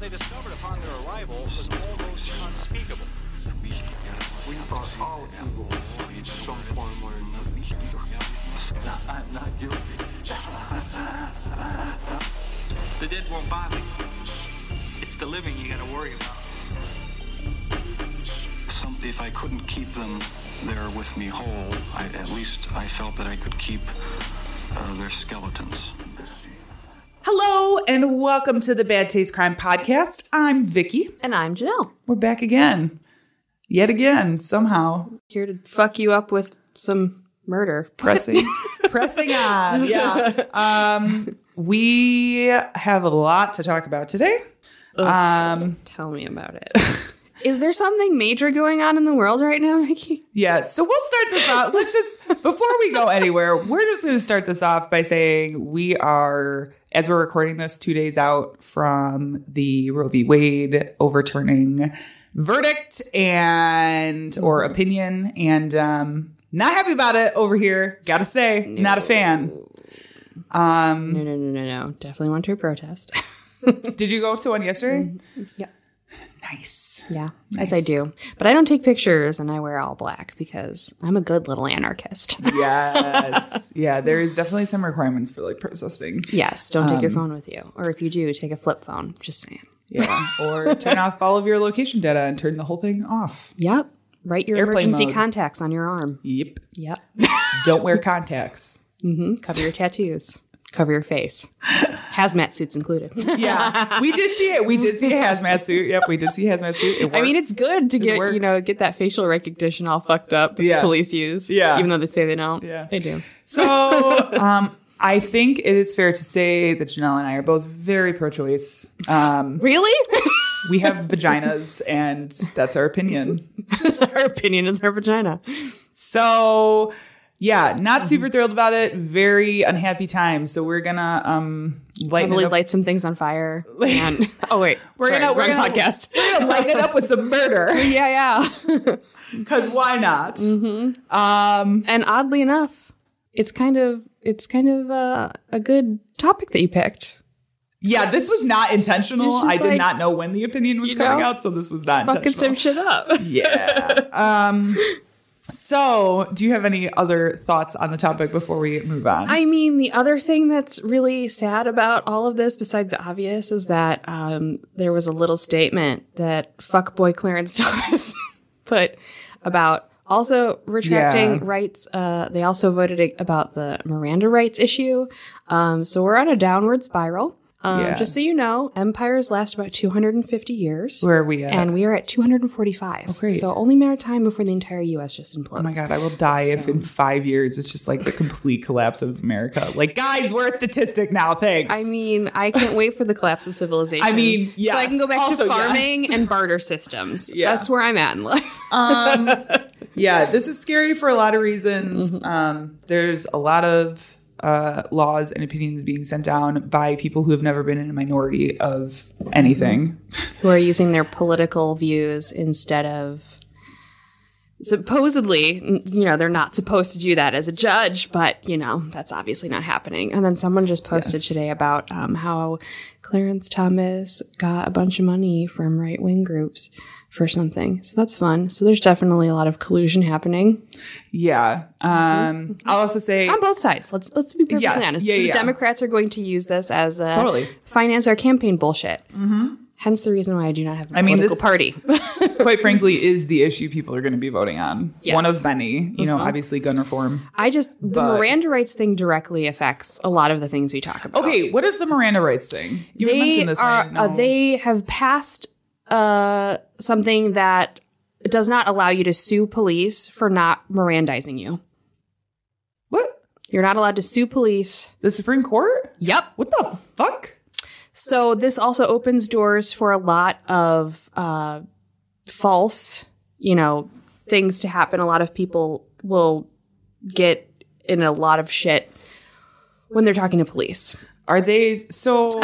they discovered upon their arrival was almost unspeakable. We are all evil in some form or another. I'm not guilty. The dead won't bother you. It's the living you gotta worry about. If I couldn't keep them there with me whole, at least I felt that I could keep their skeletons. Hello and welcome to the Bad Taste Crime Podcast. I'm Vicky. And I'm Janelle. We're back again. Yet again, somehow. Here to fuck you up with some murder. Pressing on. Yeah. We have a lot to talk about today. Tell me about it. Is there something major going on in the world right now, Vicky? Yeah, so we'll start this off. Before we go anywhere, we're just going to start this off by saying we are, as we're recording this, 2 days out from the Roe v. Wade overturning verdict or opinion, and not happy about it over here. Gotta say, not a fan. No. Definitely went to a protest. Did you go to one yesterday? Yeah. Nice. Yeah, nice. As I do. But I don't take pictures and I wear all black because I'm a good little anarchist. Yes. Yeah, there's definitely some requirements for like protesting. Yes, don't take your phone with you. Or if you do, take a flip phone. Just saying. Yeah, or turn off all of your location data and turn the whole thing off. Yep. Write your Airplane emergency mode. contacts on your arm. Yep. Don't wear contacts. Cover your tattoos. Cover your face. Hazmat suits included. Yeah, we did see it. We did see a hazmat suit. Yep, we did see a hazmat suit. It works. I mean, it's good to get that facial recognition all fucked up that police use. Yeah. Even though they say they don't. Yeah. They do. So, I think it is fair to say that Janelle and I are both very pro-choice. Really? We have vaginas, and that's our opinion. Our opinion is our vagina. So... yeah, not super thrilled about it. Very unhappy time. So we're gonna light some things on fire. And, we're gonna podcast. We're gonna light it up with some murder. Yeah. Because why not? Mm-hmm. And oddly enough, it's kind of a good topic that you picked. Yeah, this was not intentional. I did not know when the opinion was coming out, so this was not intentional. Fucking some shit up. Yeah. So, do you have any other thoughts on the topic before we move on? I mean, the other thing that's really sad about all of this, besides the obvious, is that there was a little statement that fuckboy Clarence Thomas put about also retracting rights. They also voted about the Miranda rights issue. So we're on a downward spiral. Just so you know, empires last about 250 years. Where are we at? And we are at 245. Oh, great. So only matter of time before the entire U.S. just implodes. Oh my God, I will die if in 5 years it's just like the complete collapse of America. Like, guys, we're a statistic now, thanks. I mean, I can't wait for the collapse of civilization. I mean, yes. So I can go back to farming and barter systems. Yeah. That's where I'm at in life. Yeah, this is scary for a lot of reasons. There's a lot of laws and opinions being sent down by people who have never been in a minority of anything. Who are using their political views instead of... supposedly, they're not supposed to do that as a judge, but, that's obviously not happening. And then someone just posted today about how Clarence Thomas got a bunch of money from right-wing groups for something. So that's fun. So there's definitely a lot of collusion happening. Yeah. I'll also say... on both sides. Let's be perfectly honest. The Democrats are going to use this as finance our campaign bullshit. Hence the reason why I do not have a political party. Quite frankly, is the issue people are going to be voting on. Yes. One of many. Obviously gun reform. The Miranda rights thing directly affects a lot of the things we talk about. Okay, what is the Miranda rights thing? You mentioned this. They have passed something that does not allow you to sue police for not Mirandizing you. What? You're not allowed to sue police. The Supreme Court? Yep. What the fuck? So this also opens doors for a lot of false, things to happen. A lot of people will get in a lot of shit when they're talking to police. Are they so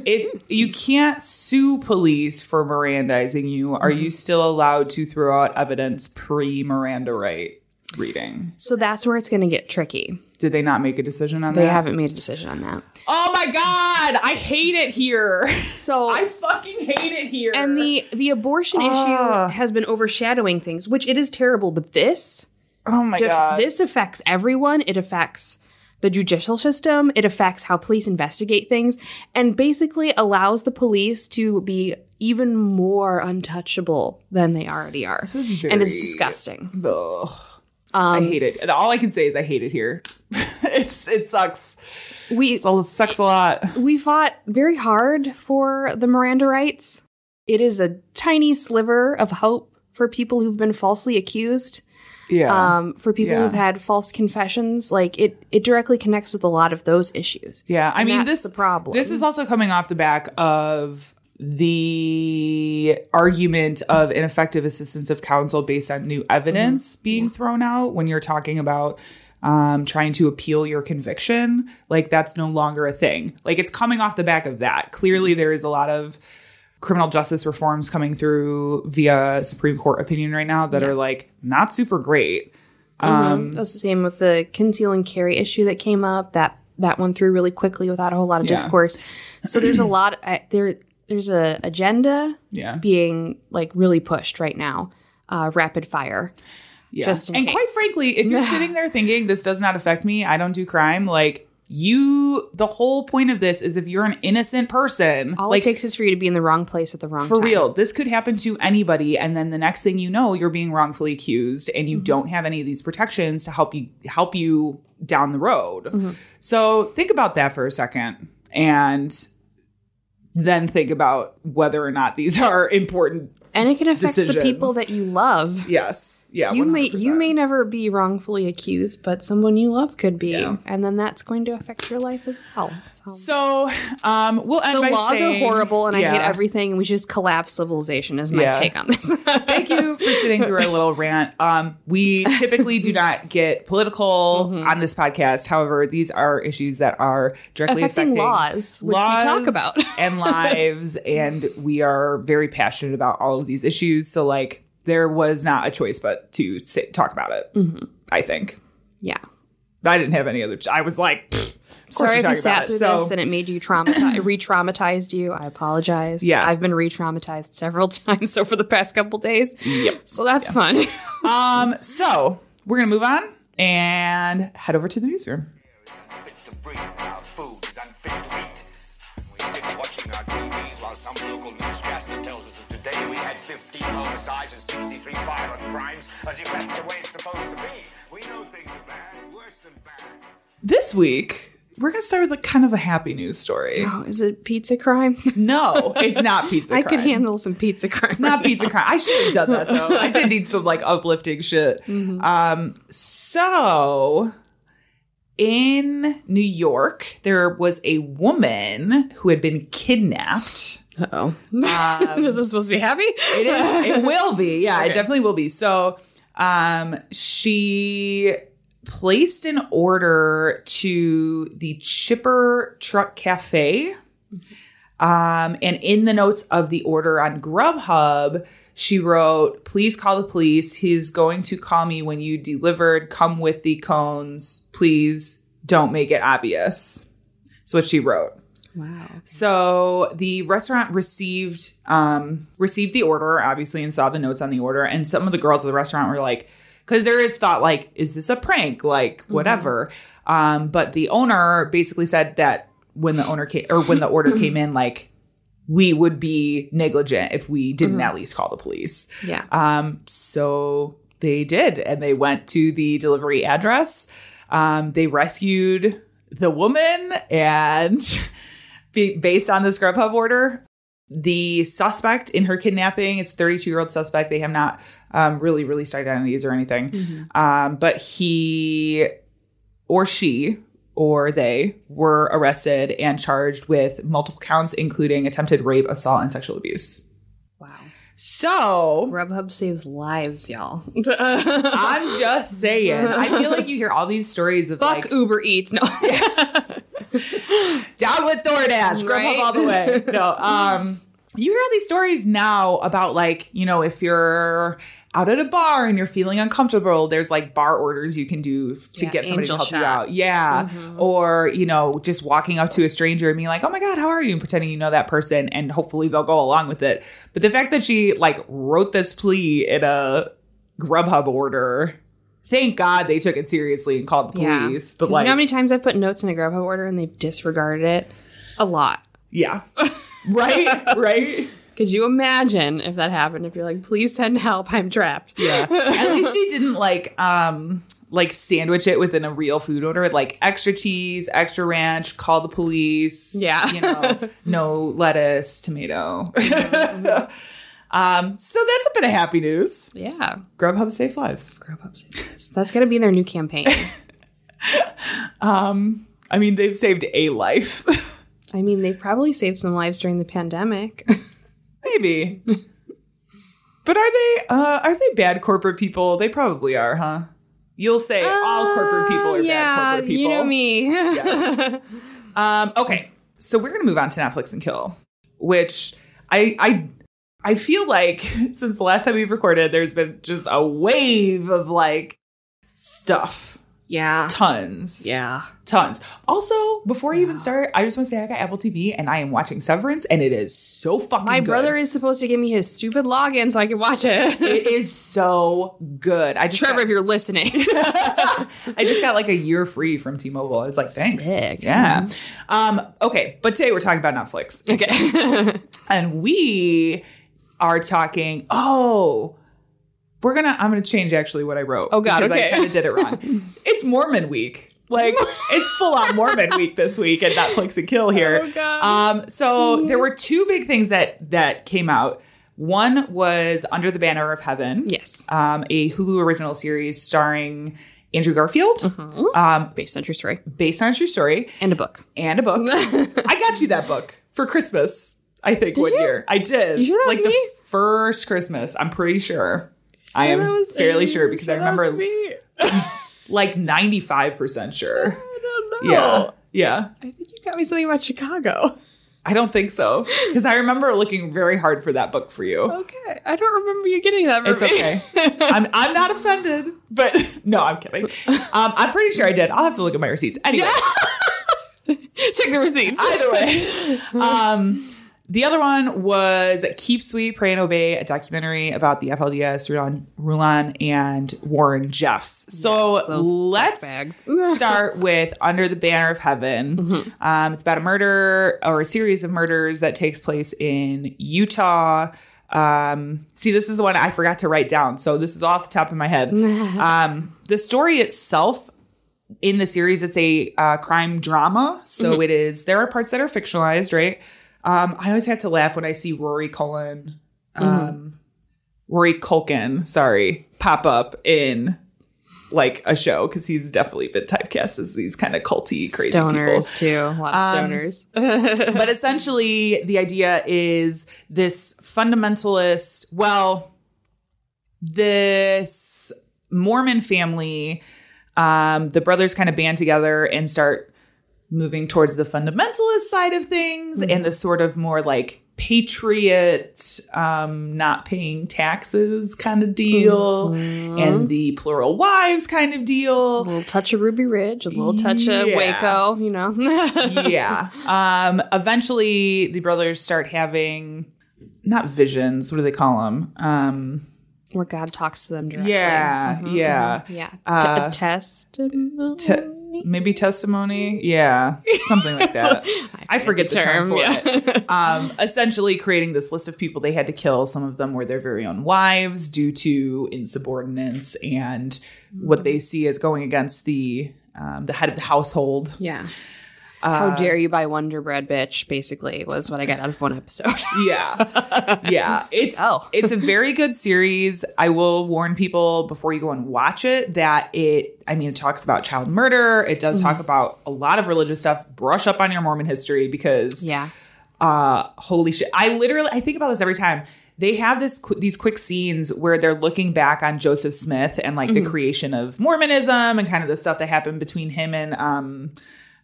if you can't sue police for Mirandizing you, are you still allowed to throw out evidence pre-Miranda right? reading. So that's where it's going to get tricky. Did they not make a decision on that? They haven't made a decision on that. Oh my God. I hate it here. So I fucking hate it here. And the abortion issue has been overshadowing things, which it is terrible. But this, oh my God, this affects everyone. It affects the judicial system. It affects how police investigate things, and basically allows the police to be even more untouchable than they already are. This is and it's disgusting. Ugh. I hate it. All I can say is I hate it here. It sucks. It sucks a lot. We fought very hard for the Miranda rights. It is a tiny sliver of hope for people who've been falsely accused. Yeah. For people who've had false confessions. Like, it directly connects with a lot of those issues. Yeah. I mean, that's the problem. This is also coming off the back of the argument of ineffective assistance of counsel based on new evidence being thrown out when you're talking about trying to appeal your conviction. Like, that's no longer a thing. Like, it's coming off the back of that. Clearly, there is a lot of criminal justice reforms coming through via Supreme Court opinion right now that are like not super great. That's the same with the conceal and carry issue that came up. That went through really quickly without a whole lot of discourse. So there's a lot there's a agenda being like really pushed right now. Rapid fire. Yeah. Just in and case. quite frankly, if you're sitting there thinking this does not affect me, I don't do crime, like the whole point of this is if you're an innocent person, all like, it takes is for you to be in the wrong place at the wrong time. For real, this could happen to anybody, and then the next thing you know, you're being wrongfully accused, and you don't have any of these protections to help you down the road. So think about that for a second, and then think about whether or not these are important. And it can affect decisions. the people that you love. Yes. Yeah. You 100%. may never be wrongfully accused, but someone you love could be. Yeah. And then that's going to affect your life as well. So we'll end by laws saying, are horrible and I hate everything, and we should just collapse civilization is my take on this. Thank you for sitting through our little rant. We typically do not get political on this podcast. However, these are issues that are directly affecting laws, which we talk about. And lives, and we are very passionate about all of these issues. So like there was not a choice but to talk about it. I think. Yeah. I didn't have any other. I was like, sorry if you sat through this and it made you re-traumatized you. I apologize. Yeah. I've been re-traumatized several times over the past couple days. Yep. So that's fun. So we're going to move on and head over to the newsroom. Some local newscaster tells us that today we had 15 homicides and 63 violent crimes, as if that's the way it's supposed to be. We know things are bad, worse than bad. This week, we're going to start with like kind of a happy news story. Oh, is it pizza crime? No, it's not pizza crime. I could handle some pizza crime. It's not pizza crime. I should have done that though. I did need some like uplifting shit. So in New York, there was a woman who had been kidnapped. Uh-oh. Is this supposed to be happy? It is. It will be. Yeah, okay. It definitely will be. So she placed an order to the Chipper Truck Cafe. And in the notes of the order on Grubhub, she wrote, "Please call the police. He's going to call me when you delivered. Come with the cones. Please don't make it obvious." That's what she wrote. Wow. So the restaurant received the order, obviously, and saw the notes on the order. And some of the girls at the restaurant were like, because there is thought like, is this a prank? Like, whatever. But the owner basically said that when the order came in, like, we would be negligent if we didn't at least call the police. Yeah. So they did, and they went to the delivery address. They rescued the woman, and based on this Grubhub order, the suspect in her kidnapping is a 32-year-old suspect. They have not really released identities or anything. But he or she or they were arrested and charged with multiple counts, including attempted rape, assault, and sexual abuse. Wow. So Grubhub saves lives, y'all. I'm just saying. I feel like you hear all these stories of fuck like Uber Eats. No. Down with DoorDash. Grubhub all the way. No. You hear all these stories now about like, you know, if you're out at a bar and you're feeling uncomfortable, there's like bar orders you can do to get somebody to help you out. Yeah. Or, just walking up to a stranger and being like, oh my God, how are you? And pretending you know that person, and hopefully they'll go along with it. But the fact that she like wrote this plea in a Grubhub order, thank God they took it seriously and called the police. But like, you know how many times I've put notes in a Grubhub order and they've disregarded it? A lot. Yeah. Right? Could you imagine if that happened? If you're like, please send help, I'm trapped. Yeah. At least she didn't like sandwich it within a real food order, like extra cheese, extra ranch, call the police. Yeah. No lettuce, tomato. So that's a bit of happy news. Yeah. Grubhub saves lives. Grubhub saves lives. That's going to be their new campaign. They've saved a life. They've probably saved some lives during the pandemic. Maybe. But are they bad corporate people? They probably are, huh? You'll say all corporate people are bad corporate people. You know me. Yes. Okay. So we're going to move on to Netflix and Kill, which I feel like since the last time we've recorded, there's been just a wave of like stuff. Yeah. Tons. Yeah. Tons. Also, before you even start, I just want to say I got Apple TV and I am watching Severance and it is so fucking good. My brother is supposed to give me his stupid login so I can watch it. It is so good. Trevor, if you're listening. I just got like a year free from T-Mobile. I was like, thanks. Sick. Yeah. Okay. But today we're talking about Netflix. Okay. And we are talking, I'm going to change actually what I wrote. Oh, God, because okay. I kind of did it wrong. It's Mormon week. Like, it's full on Mormon week this week at Netflix and Kill here. Oh, God. So there were two big things that came out. One was Under the Banner of Heaven. Yes. A Hulu original series starring Andrew Garfield. Based on true story. Based on a true story. And a book. I got you that book for Christmas, I think, one year. I did. You sure that was the me? first Christmas. I'm pretty sure. I am fairly sure because I remember like 95% sure. I don't know. Yeah. I think you got me something about Chicago. I don't think so. Because I remember looking very hard for that book for you. Okay. I don't remember you getting that for It's me. okay. I'm not offended. But no, I'm kidding. I'm pretty sure I did. I'll have to look at my receipts. Anyway. Check the receipts. Either way. The other one was Keep Sweet, Pray and Obey, a documentary about the FLDS, Rulon and Warren Jeffs. So let's start with Under the Banner of Heaven. It's about a murder or a series of murders that takes place in Utah. See, this is the one I forgot to write down. So this is off the top of my head. The story itself in the series, it's a crime drama. So it is, there are parts that are fictionalized, right? I always have to laugh when I see Rory Culkin, pop up in like a show because he's definitely been typecast as these kind of culty, crazy stoners people. too. A lot of stoners. But essentially, the idea is this fundamentalist. Well, this Mormon family, the brothers kind of band together and start moving towards the fundamentalist side of things and the sort of more like patriot, not paying taxes kind of deal and the plural wives kind of deal. A little touch of Ruby Ridge, a little touch of Waco, you know. Eventually the brothers start having not visions. What do they call them? Where God talks to them directly. Testimony? Maybe testimony. Yeah. Something like that. I forget the term for it. Essentially creating this list of people they had to kill. Some of them were their very own wives due to insubordinance and what they see as going against the head of the household. Yeah. How dare you buy Wonder Bread, bitch, basically, was what I got out of one episode. Yeah. It's a very good series. I will warn people before you go and watch it that it talks about child murder. It does talk about a lot of religious stuff. Brush up on your Mormon history because, holy shit. I think about this every time. They have these quick scenes where they're looking back on Joseph Smith and like the creation of Mormonism and kind of the stuff that happened between him and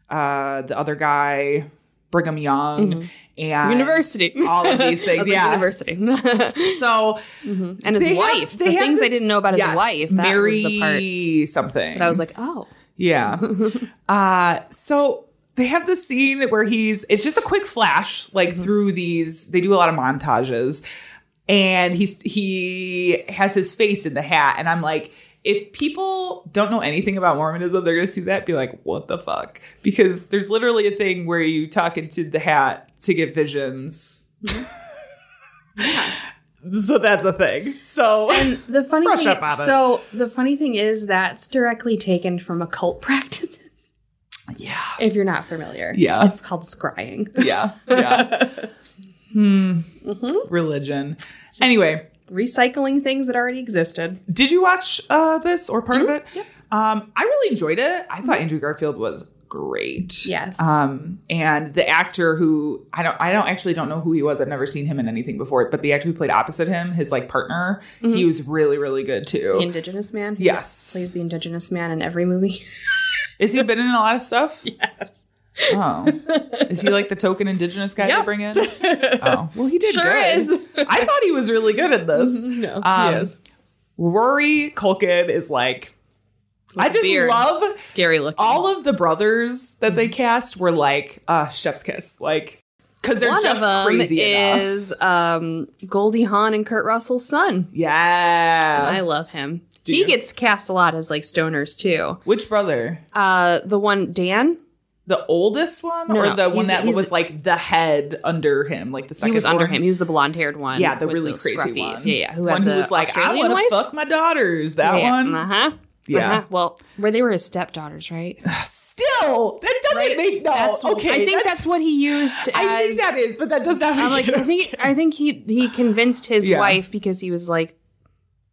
the other guy, Brigham Young and University. all of these things. Like, university. So, and his wife. The things I didn't know about his wife. That Mary was the part. Something. But I was like, oh. Yeah. So they have this scene where it's just a quick flash, like through these, they do a lot of montages, and he has his face in the hat. And I'm like, if people don't know anything about Mormonism, they're going to see that and be like, what the fuck? Because there's literally a thing where you talk into the hat to get visions. So that's a thing. So, and the funny brush thing, up on it. so the funny thing is that's directly taken from occult practices. Yeah. If you're not familiar. Yeah. It's called scrying. Yeah. Religion. Anyway. Recycling things that already existed. Did you watch this or part of it? Yep. I really enjoyed it. I thought Andrew Garfield was great. Yes. And the actor who I don't know who he was. I've never seen him in anything before, but the actor who played opposite him, his like partner, he was really, really good too. The Indigenous man. Yes. Plays the Indigenous man in every movie. Is he been in a lot of stuff? Yes. Oh. Is he like the token Indigenous guy to bring in? Oh. Well, he did Sure good. is. I thought he was really good at this. No, he is. Rory Culkin is like, I just love scary looking. All of the brothers that they cast were like chef's kiss, like because they're One just of them crazy is Goldie Hawn and Kurt Russell's son. Yeah, I love him. He gets cast a lot as like stoners too. Which brother? The one Dan. The oldest one, No, or no. the one that He's was like the head under him, like the second. He was under born? him. He was the blonde-haired one. Yeah, the with really those crazy scruffies. one. Yeah, who one had who was like, Australian I want to wife? fuck my daughters. That one. Yeah. Well, where they were his stepdaughters, right? Still, that doesn't make no. Okay, I think that's what he used. I think that is, but that does not. I'm like, I think he convinced his wife because he was like.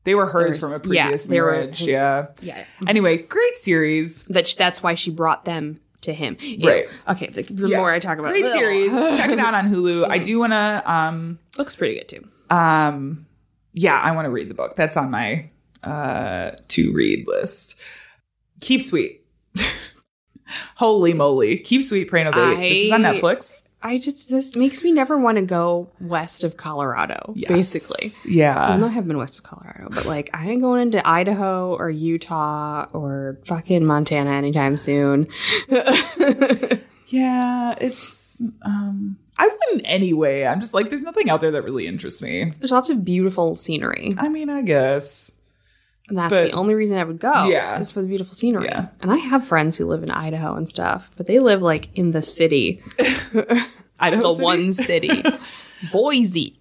They were hers from a previous marriage. Yeah. Anyway, great series. That's why she brought them to him. Right. Okay. The more I talk about great it. series. Check it out on Hulu. I do want to. Looks pretty good too. Yeah, I want to read the book. That's on my to read list. Keep Sweet. Holy moly. Keep Sweet, Pray No Bait. This is on Netflix. This makes me never want to go west of Colorado, basically. Yeah. Even though I have been west of Colorado, but like I ain't going into Idaho or Utah or fucking Montana anytime soon. Yeah, it's, I wouldn't anyway. I'm just like, there's nothing out there that really interests me. There's lots of beautiful scenery. I mean, I guess. And that's the only reason I would go. Yeah. Is for the beautiful scenery. Yeah. And I have friends who live in Idaho and stuff, but they live like in the city. Idaho the one city. Boise.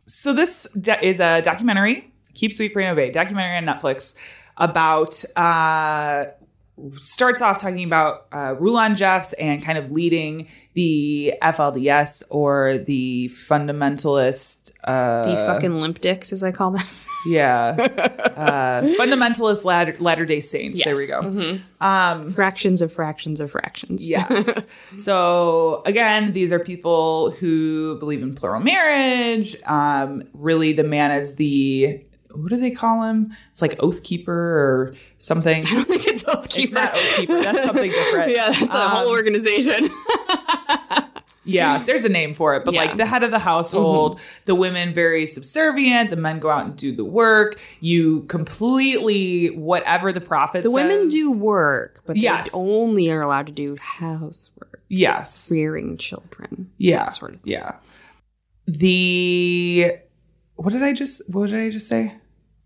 So this is a documentary, Keep Sweet, Pray No Bait, documentary on Netflix about, starts off talking about Rulon Jeffs and kind of leading the FLDS or the fundamentalist. The fucking limp dicks, as I call them. Yeah. Fundamentalist Latter-day Saints. Yes. There we go. Mm-hmm. Fractions of fractions of fractions. Yes. So again, these are people who believe in plural marriage. Really the man is the, what do they call him? It's like Oath Keeper or something. I don't think it's Oath Keeper. It's not Oath Keeper. That's something different. Yeah, that's a whole organization. Yeah, there's a name for it. But like the head of the household, the women very subservient. The men go out and do the work. You completely, whatever the prophet says. The women do work, but they Yes. only are allowed to do housework. Yes. Rearing children. Yeah. That sort of thing. Yeah. What did I just say?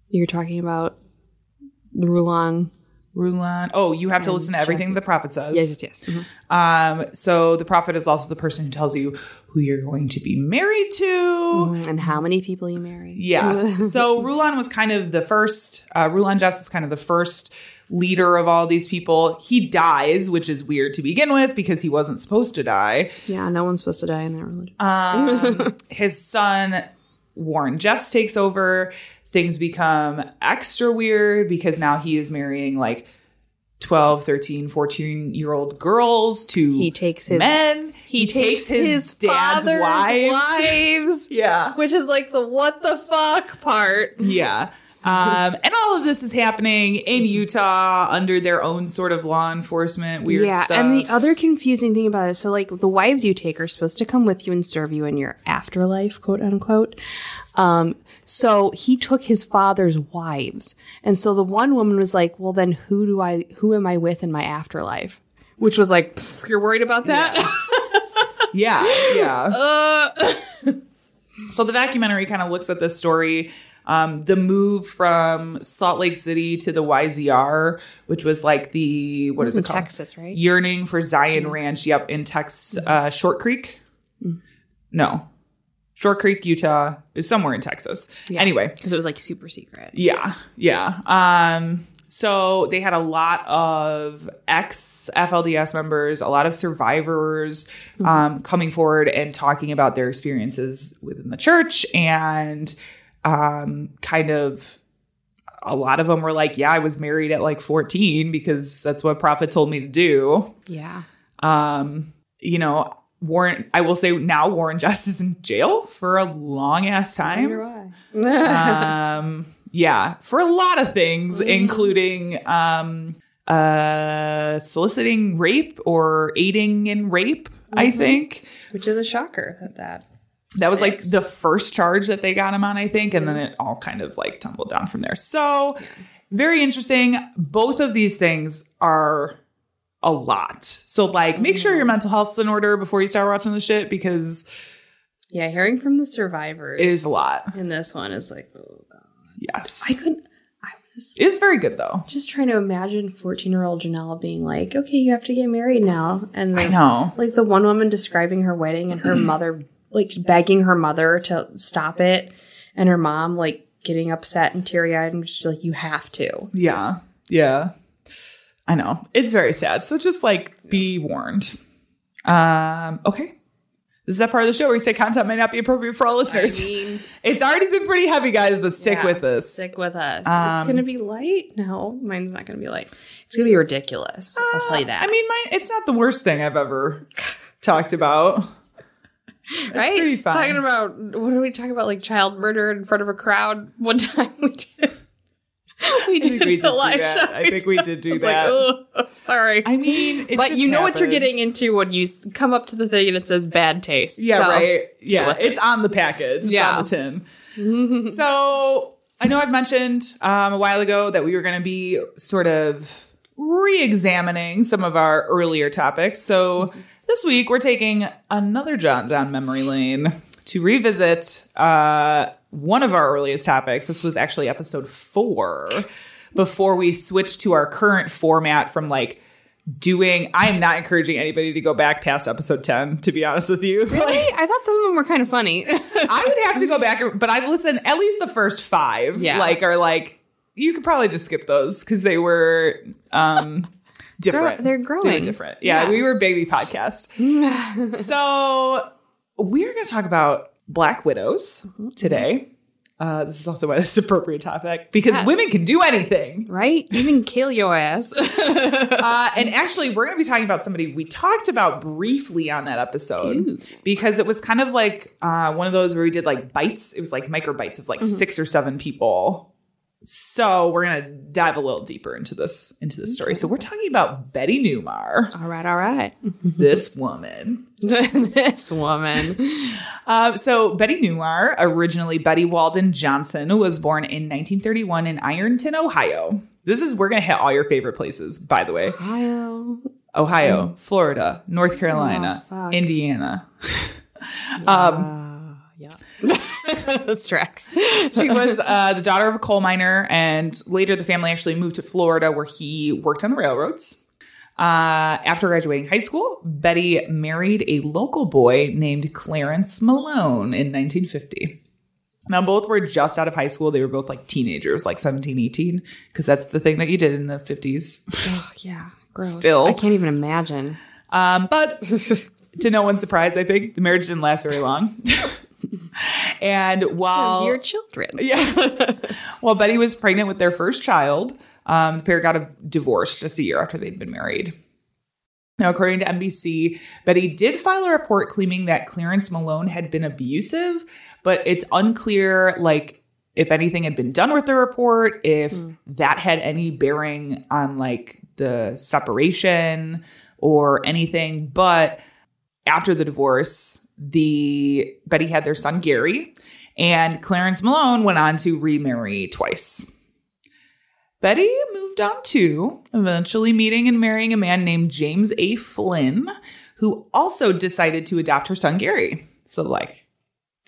You're talking about the Rulon. Oh, you have to listen to everything the prophet says. Yes. Mm-hmm. So the prophet is also the person who tells you who you're going to be married to. And how many people you marry. Yes. So Rulon was kind of the first, Rulon Jeffs was kind of the first leader of all these people. He dies, which is weird to begin with because he wasn't supposed to die. Yeah, no one's supposed to die in that religion. His son, Warren Jeffs, takes over. Things become extra weird because now he is marrying like 12, 13, 14-year-old girls to He takes his men. He takes his dad's wives. wives. Yeah. Which is like the what the fuck part. Yeah. And all of this is happening in Utah under their own sort of law enforcement weird stuff. And the other confusing thing about it, so like the wives you take are supposed to come with you and serve you in your afterlife, quote unquote. So he took his father's wives. And so the one woman was like, well, then who am I with in my afterlife? Which was like, you're worried about that? Yeah. So the documentary kind of looks at this story. The move from Salt Lake City to the YZR, which was like the, what is it called? Texas, right? Yearning for Zion Ranch. Yep. In Texas, Short Creek. No. Short Creek, Utah. Is somewhere in Texas. Yeah, anyway. Because it was like super secret. Yeah. So they had a lot of ex-FLDS members, a lot of survivors coming forward and talking about their experiences within the church. And kind of a lot of them were like, yeah, I was married at like 14 because that's what prophet told me to do. Yeah. You know, I will say now Warren Jeffs is in jail for a long ass time. I wonder why. Yeah, for a lot of things, including soliciting rape or aiding in rape, I think. Which is a shocker that was like the first charge that they got him on, I think. And then it all kind of like tumbled down from there. So very interesting. Both of these things are a lot. So like make sure your mental health's in order before you start watching the shit, because hearing from the survivors, it is a lot. And this one is like, oh God. Yes. It's very good though. Just trying to imagine 14-year-old Janelle being like, okay, you have to get married now. And I know. Like the one woman describing her wedding and her mother like begging her mother to stop it, and her mom like getting upset and teary-eyed and just like, you have to. Yeah. I know. It's very sad. So just like be warned. Okay. This is that part of the show where we say content might not be appropriate for all listeners. It's already been pretty heavy, guys, but stick with us. Stick with us. It's going to be light? No, mine's not going to be light. It's going to be ridiculous. I'll tell you that. I mean, it's not the worst thing I've ever talked about. It's right? Pretty fun. Talking about, what are we talking about? Like child murder in front of a crowd? One time we did. We did a live show. I think we did do that. Like, sorry. I mean, but you know what you're getting into when you come up to the thing and it says bad taste. Yeah, so, right. Yeah, it's on the package. It's on the tin. So I know I've mentioned a while ago that we were going to be sort of re-examining some of our earlier topics. So this week we're taking another jaunt down memory lane to revisit one of our earliest topics. This was actually episode 4 before we switched to our current format from like I am not encouraging anybody to go back past episode 10, to be honest with you. Really? I thought some of them were kind of funny. I would have to go back, but I've listened at least the first 5. Yeah. You could probably just skip those because they were different. They're growing. They were different. Yeah, we were a baby podcast. So we're going to talk about Black widows today. This is also why this is an appropriate topic, because women can do anything. Right? Even kill your ass. And actually, we're going to be talking about somebody we talked about briefly on that episode, because it was kind of like one of those where we did like bites. It was like micro bites of like 6 or 7 people. So we're going to dive a little deeper into this story. So we're talking about Betty Newmar. All right. This woman. So Betty Newmar, originally Betty Walden Johnson, was born in 1931 in Ironton, Ohio. We're going to hit all your favorite places, by the way. Ohio, Florida, North Carolina, Indiana. This tracks. She was the daughter of a coal miner, and later the family actually moved to Florida, where he worked on the railroads. After graduating high school, Betty married a local boy named Clarence Malone in 1950. Now, both were just out of high school. They were both like teenagers, like 17, 18, because that's the thing that you did in the 50s. Oh, yeah. Gross. Still. I can't even imagine. But to no one's surprise, I think the marriage didn't last very long. And while your children, while Betty was pregnant with their first child, the pair got a divorce just a year after they'd been married. Now, according to NBC, Betty did file a report claiming that Clarence Malone had been abusive, but it's unclear, like, if anything had been done with the report, if that had any bearing on like the separation or anything. But after the divorce, Betty had their son Gary, and Clarence Malone went on to remarry twice. Betty moved on too, eventually meeting and marrying a man named James A. Flynn, who also decided to adopt her son Gary. So like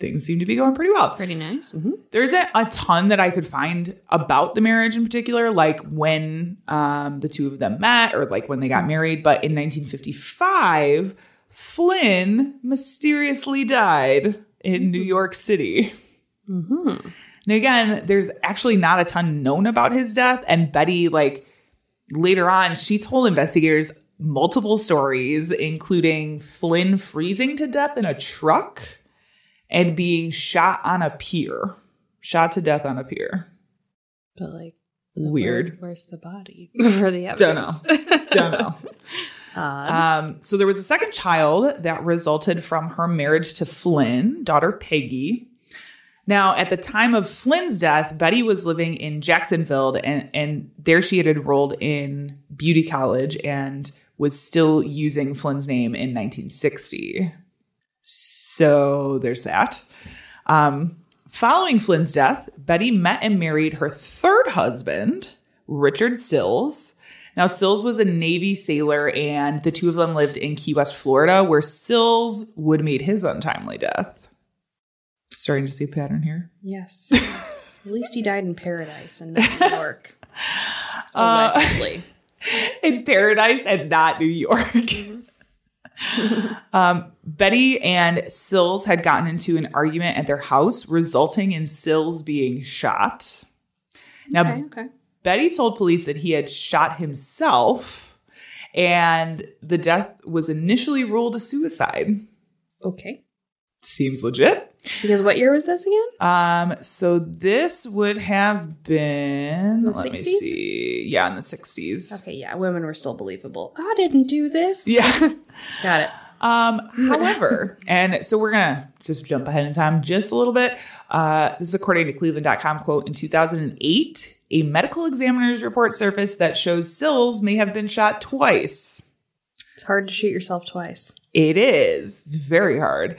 things seem to be going pretty well. Pretty nice. Mm-hmm. There isn't a ton that I could find about the marriage in particular, like when the two of them met or like when they got married. But in 1955, Flynn mysteriously died in New York City. Mm-hmm. Now, again, there's actually not a ton known about his death. And Betty, like later on, she told investigators multiple stories, including Flynn freezing to death in a truck and being shot on a pier. Shot to death on a pier. But like, weird. Where's the body for the evidence? Don't know. So there was a second child that resulted from her marriage to Flynn, daughter Peggy. Now, at the time of Flynn's death, Betty was living in Jacksonville, and there she had enrolled in beauty college and was still using Flynn's name in 1960. So there's that. Following Flynn's death, Betty met and married her third husband, Richard Sills. Now, Sills was a Navy sailor, and the two of them lived in Key West, Florida, where Sills would meet his untimely death. Starting to see a pattern here. Yes. At least he died in paradise and not New York. Allegedly. In paradise and not New York. Betty and Sills had gotten into an argument at their house, resulting in Sills being shot. Now, Betty told police that he had shot himself, and the death was initially ruled a suicide. Okay. Seems legit. Because what year was this again? So this would have been, the let 60s? me see. Yeah, in the 60s. Okay, yeah, women were still believable. I didn't do this. Yeah. Got it. However, and so we're going to just jump ahead in time just a little bit. This is according to Cleveland.com, quote, in 2008, a medical examiner's report surfaced that shows Sills may have been shot twice. It's hard to shoot yourself twice. It is. It's very hard.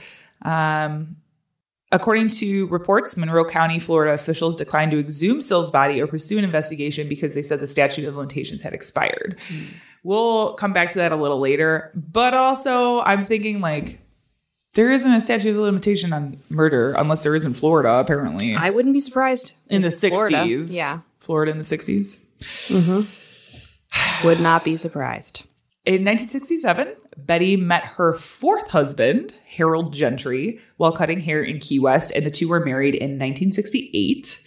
According to reports, Monroe County, Florida officials declined to exhume Sills' body or pursue an investigation because they said the statute of limitations had expired. We'll come back to that a little later. But also, I'm thinking like there isn't a statute of limitation on murder unless there is in Florida, apparently. I wouldn't be surprised. In the Florida. 60s. Yeah. Florida in the 60s. Mm-hmm. Would not be surprised. In 1967, Betty met her fourth husband, Harold Gentry, while cutting hair in Key West, and the two were married in 1968.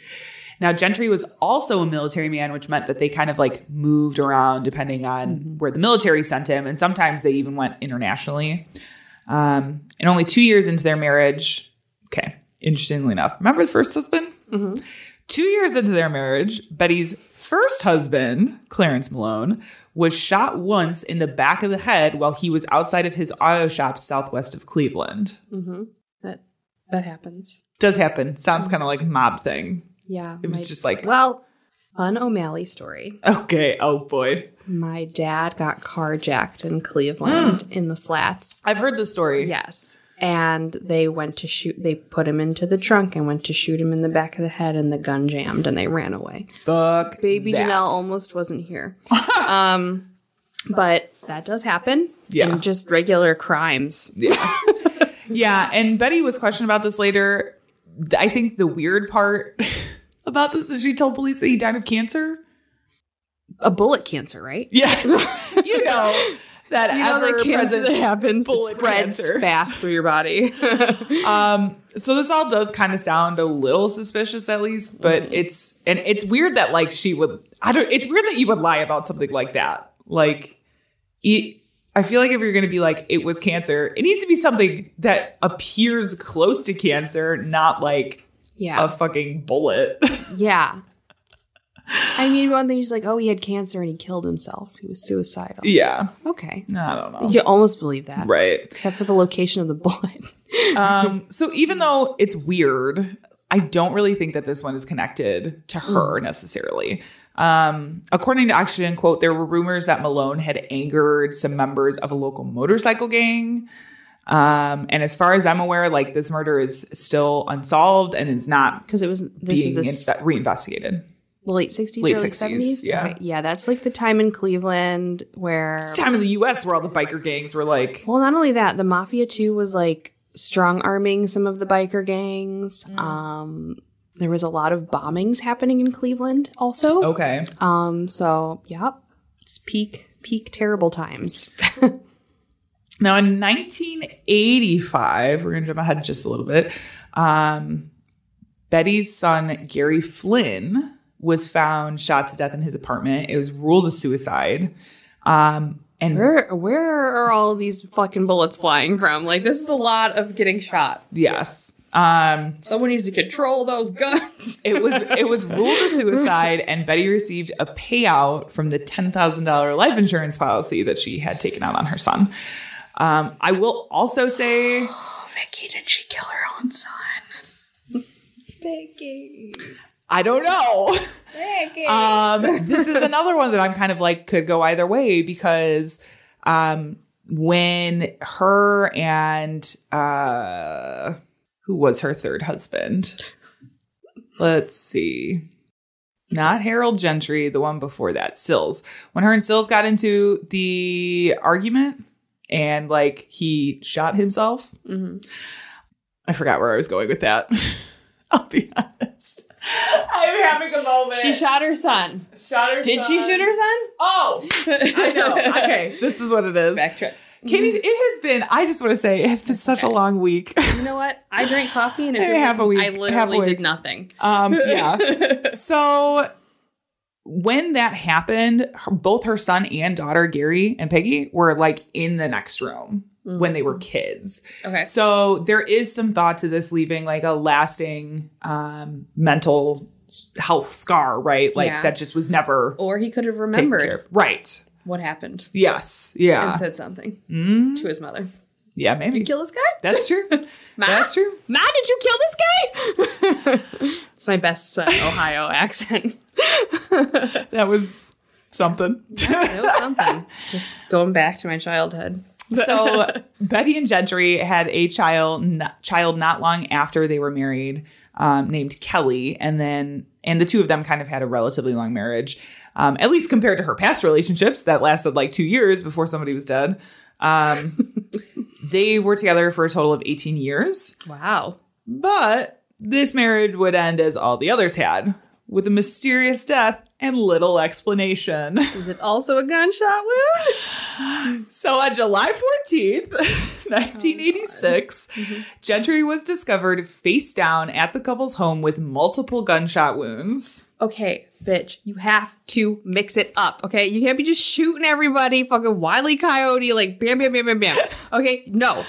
Now, Gentry was also a military man, which meant that they kind of like moved around depending on where the military sent him, and sometimes they even went internationally. And only 2 years into their marriage, okay, interestingly enough, remember the first husband? 2 years into their marriage, Betty's first husband, Clarence Malone, was shot once in the back of the head while he was outside of his auto shop southwest of Cleveland. That happens. Does happen. Sounds kind of like a mob thing. Yeah. It was just like... Well, fun O'Malley story. Okay. Oh, boy. My dad got carjacked in Cleveland in the flats. I've heard this story. Yes. And they went to shoot. They put him into the trunk and went to shoot him in the back of the head, and the gun jammed, and they ran away. Fuck Baby that. Janelle almost wasn't here. But that does happen. Yeah. In just regular crimes. Yeah. Yeah. And Betty was questioned about this later. I think the weird part about this is she told police that he died of cancer. A bullet cancer, right? Yeah. You know. That the cancer that happens, it bullet spreads cancer. fast through your body. So this all does kind of sound a little suspicious, at least, but it's weird that like she would. It's weird that you would lie about something like that. Like, I feel like if you're going to be like it was cancer, it needs to be something that appears close to cancer, not like a fucking bullet. Yeah. I mean, one thing is like, oh, he had cancer and he killed himself. He was suicidal. Yeah. Okay. I don't know. You almost believe that. Right. Except for the location of the bullet. So even though it's weird, I don't really think that this one is connected to her necessarily. According to Action, quote, there were rumors that Malone had angered some members of a local motorcycle gang. And as far as I'm aware, like this murder is still unsolved and is not because it was reinvestigated. The late 60s, late early 60s, 70s? yeah. Okay. Yeah, that's like the time in Cleveland where... It's time in the U.S. where all the biker gangs were like... Well, not only that, the Mafia, too, was like strong-arming some of the biker gangs. There was a lot of bombings happening in Cleveland also. Okay. So, yep. It's peak terrible times. Now, in 1985, we're going to jump ahead just a little bit, Betty's son, Gary Flynn, was found shot to death in his apartment. It was ruled a suicide. And where are all of these fucking bullets flying from? Like, this is a lot of getting shot. Yes. Someone needs to control those guns. It was ruled a suicide, and Betty received a payout from the $10,000 life insurance policy that she had taken out on her son. I will also say... Vicky, did she kill her own son? Vicky. I don't know. This is another one that I'm kind of like could go either way because when her and who was her third husband? Let's see. Not Harold Gentry, the one before that, Sills. When her and Sills got into the argument and like he shot himself. Mm-hmm. I forgot where I was going with that. I'll be honest. I'm having a moment. She shot her son. Did she shoot her son? Oh, I know. Okay, this is what it is. Backtrack. Katie, it has been, I just want to say, it has been such a long week. You know what? I drank coffee and half a week. I literally did nothing. Yeah. So when that happened, both her son and daughter, Gary and Peggy, were like in the next room. When they were kids. Okay. So there is some thought to this leaving like a lasting mental health scar, right? Like that just was never. Or he could have remembered. Right. What happened. Yes. Yeah. And said something to his mother. Yeah, maybe. You kill this guy? That's true. That's true. Ma, did you kill this guy? It's my best Ohio accent. That was something. Yeah, it was something. Just going back to my childhood. So Betty and Gentry had a child not long after they were married, named Kelly, and the two of them kind of had a relatively long marriage, at least compared to her past relationships that lasted like 2 years before somebody was dead. They were together for a total of 18 years. Wow! But this marriage would end as all the others had, with a mysterious death and little explanation. Is it also a gunshot wound? So on July 14th, 1986, Gentry was discovered face down at the couple's home with multiple gunshot wounds. Okay, bitch, you have to mix it up, okay? You can't be just shooting everybody, fucking Wile E. Coyote, like bam, bam, bam, bam, bam. Okay, no.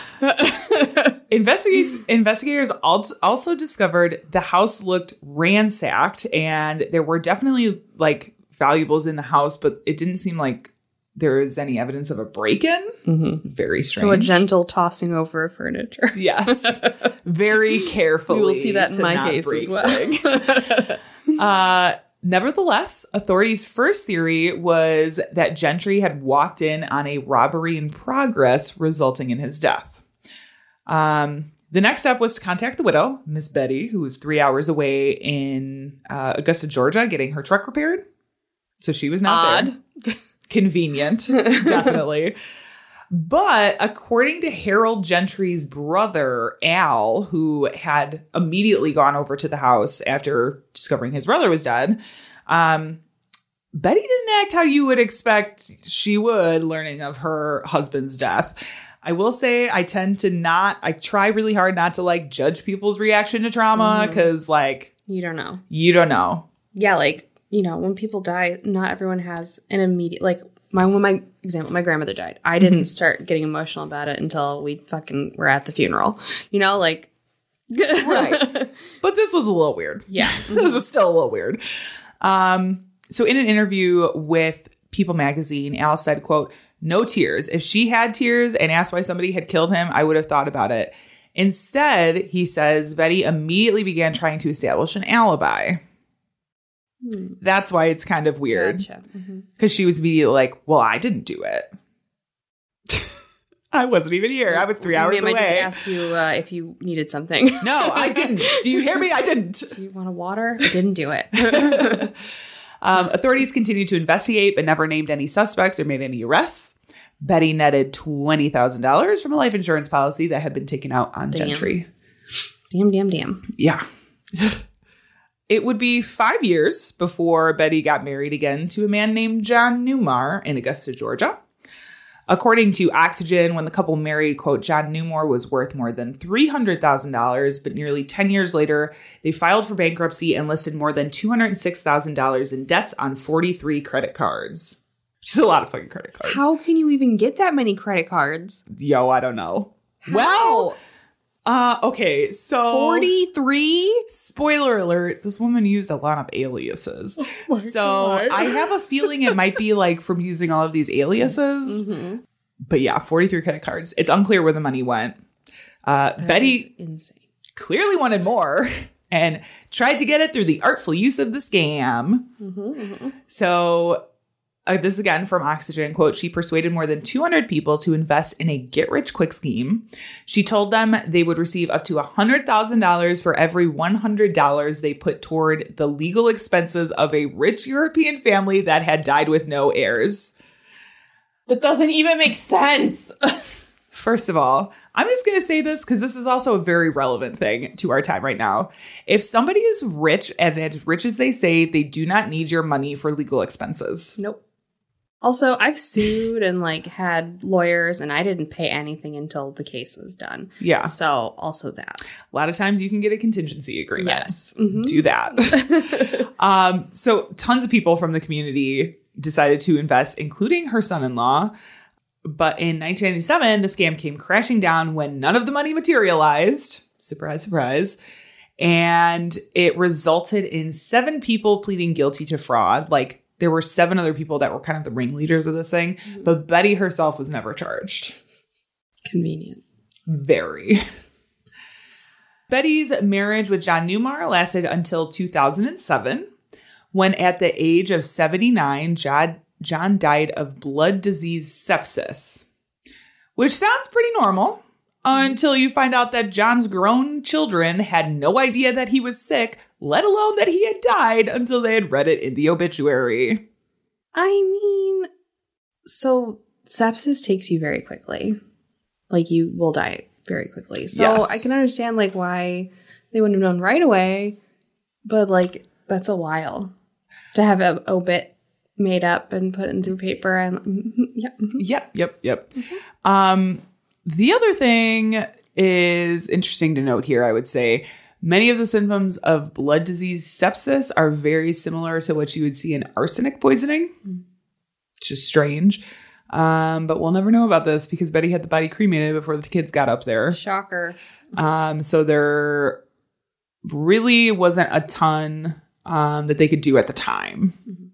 Investigators also discovered the house looked ransacked and there were definitely like valuables in the house, but it didn't seem like there was any evidence of a break-in. Mm-hmm. Very strange. So a gentle tossing over of furniture. Yes. Very carefully. We will see that in my case as well. Nevertheless, authorities' first theory was that Gentry had walked in on a robbery in progress, resulting in his death. The next step was to contact the widow, Miss Betty, who was 3 hours away in Augusta, Georgia, getting her truck repaired. So she was not there. Convenient, definitely. But according to Harold Gentry's brother, Al, who had immediately gone over to the house after discovering his brother was dead, Betty didn't act how you would expect she would, learning of her husband's death. I will say I try really hard not to like judge people's reaction to trauma because like... You don't know. Yeah, like, you know, when people die, not everyone has an immediate, like, my grandmother died. I didn't start getting emotional about it until we fucking were at the funeral. You know, like. Right. But this was a little weird. Yeah. This was still a little weird. So in an interview with People magazine, Al said, quote, "No tears. If she had tears and asked why somebody had killed him, I would have thought about it. Instead, he says Betty immediately began trying to establish an alibi. That's why it's kind of weird. Gotcha. Because she was immediately like, well, I didn't do it. I wasn't even here. I was 3 hours away. I might just ask you if you needed something. No, I didn't. Do you hear me? I didn't. Do you want a water? I didn't do it. Authorities continued to investigate, but never named any suspects or made any arrests. Betty netted $20,000 from a life insurance policy that had been taken out on Gentry. Damn. Yeah. It would be 5 years before Betty got married again to a man named John Newmar in Augusta, Georgia. According to Oxygen, when the couple married, quote, John Newmar was worth more than $300,000, but nearly 10 years later, they filed for bankruptcy and listed more than $206,000 in debts on 43 credit cards. Which is a lot of fucking credit cards. How can you even get that many credit cards? Yo, I don't know. How? Well, okay, so 43? spoiler alert, this woman used a lot of aliases. God. I have a feeling it might be like from using all of these aliases. But yeah, 43 credit cards. It's unclear where the money went. Betty Insane. clearly wanted more and tried to get it through the artful use of the scam. So this is again from Oxygen, quote, she persuaded more than 200 people to invest in a get-rich-quick scheme. She told them they would receive up to $100,000 for every $100 they put toward the legal expenses of a rich European family that had died with no heirs. That doesn't even make sense. First of all, I'm just going to say this because this is also a very relevant thing to our time right now. If somebody is rich and as rich as they say, they do not need your money for legal expenses. Nope. Also, I've sued and had lawyers and I didn't pay anything until the case was done. Yeah. So also that. A lot of times you can get a contingency agreement. Yes. Do that. So tons of people from the community decided to invest, including her son-in-law. But in 1997, the scam came crashing down when none of the money materialized. Surprise, surprise. And it resulted in 7 people pleading guilty to fraud. There were 7 other people that were kind of the ringleaders of this thing, but Betty herself was never charged. Convenient. Very. Betty's marriage with John Newmar lasted until 2007, when at the age of 79, John died of blood disease sepsis, which sounds pretty normal until you find out that John's grown children had no idea that he was sick, let alone that he had died until they had read it in the obituary. I mean, so sepsis takes you very quickly. You will die very quickly. So yes. I can understand why they wouldn't have known right away, but that's a while to have an obit made up and put into paper and Yep. The other thing is interesting to note here, I would say. Many of the symptoms of blood disease sepsis are very similar to what you would see in arsenic poisoning, which is strange. But we'll never know about this because Betty had the body cremated before the kids got up there. Shocker. So there really wasn't a ton that they could do at the time.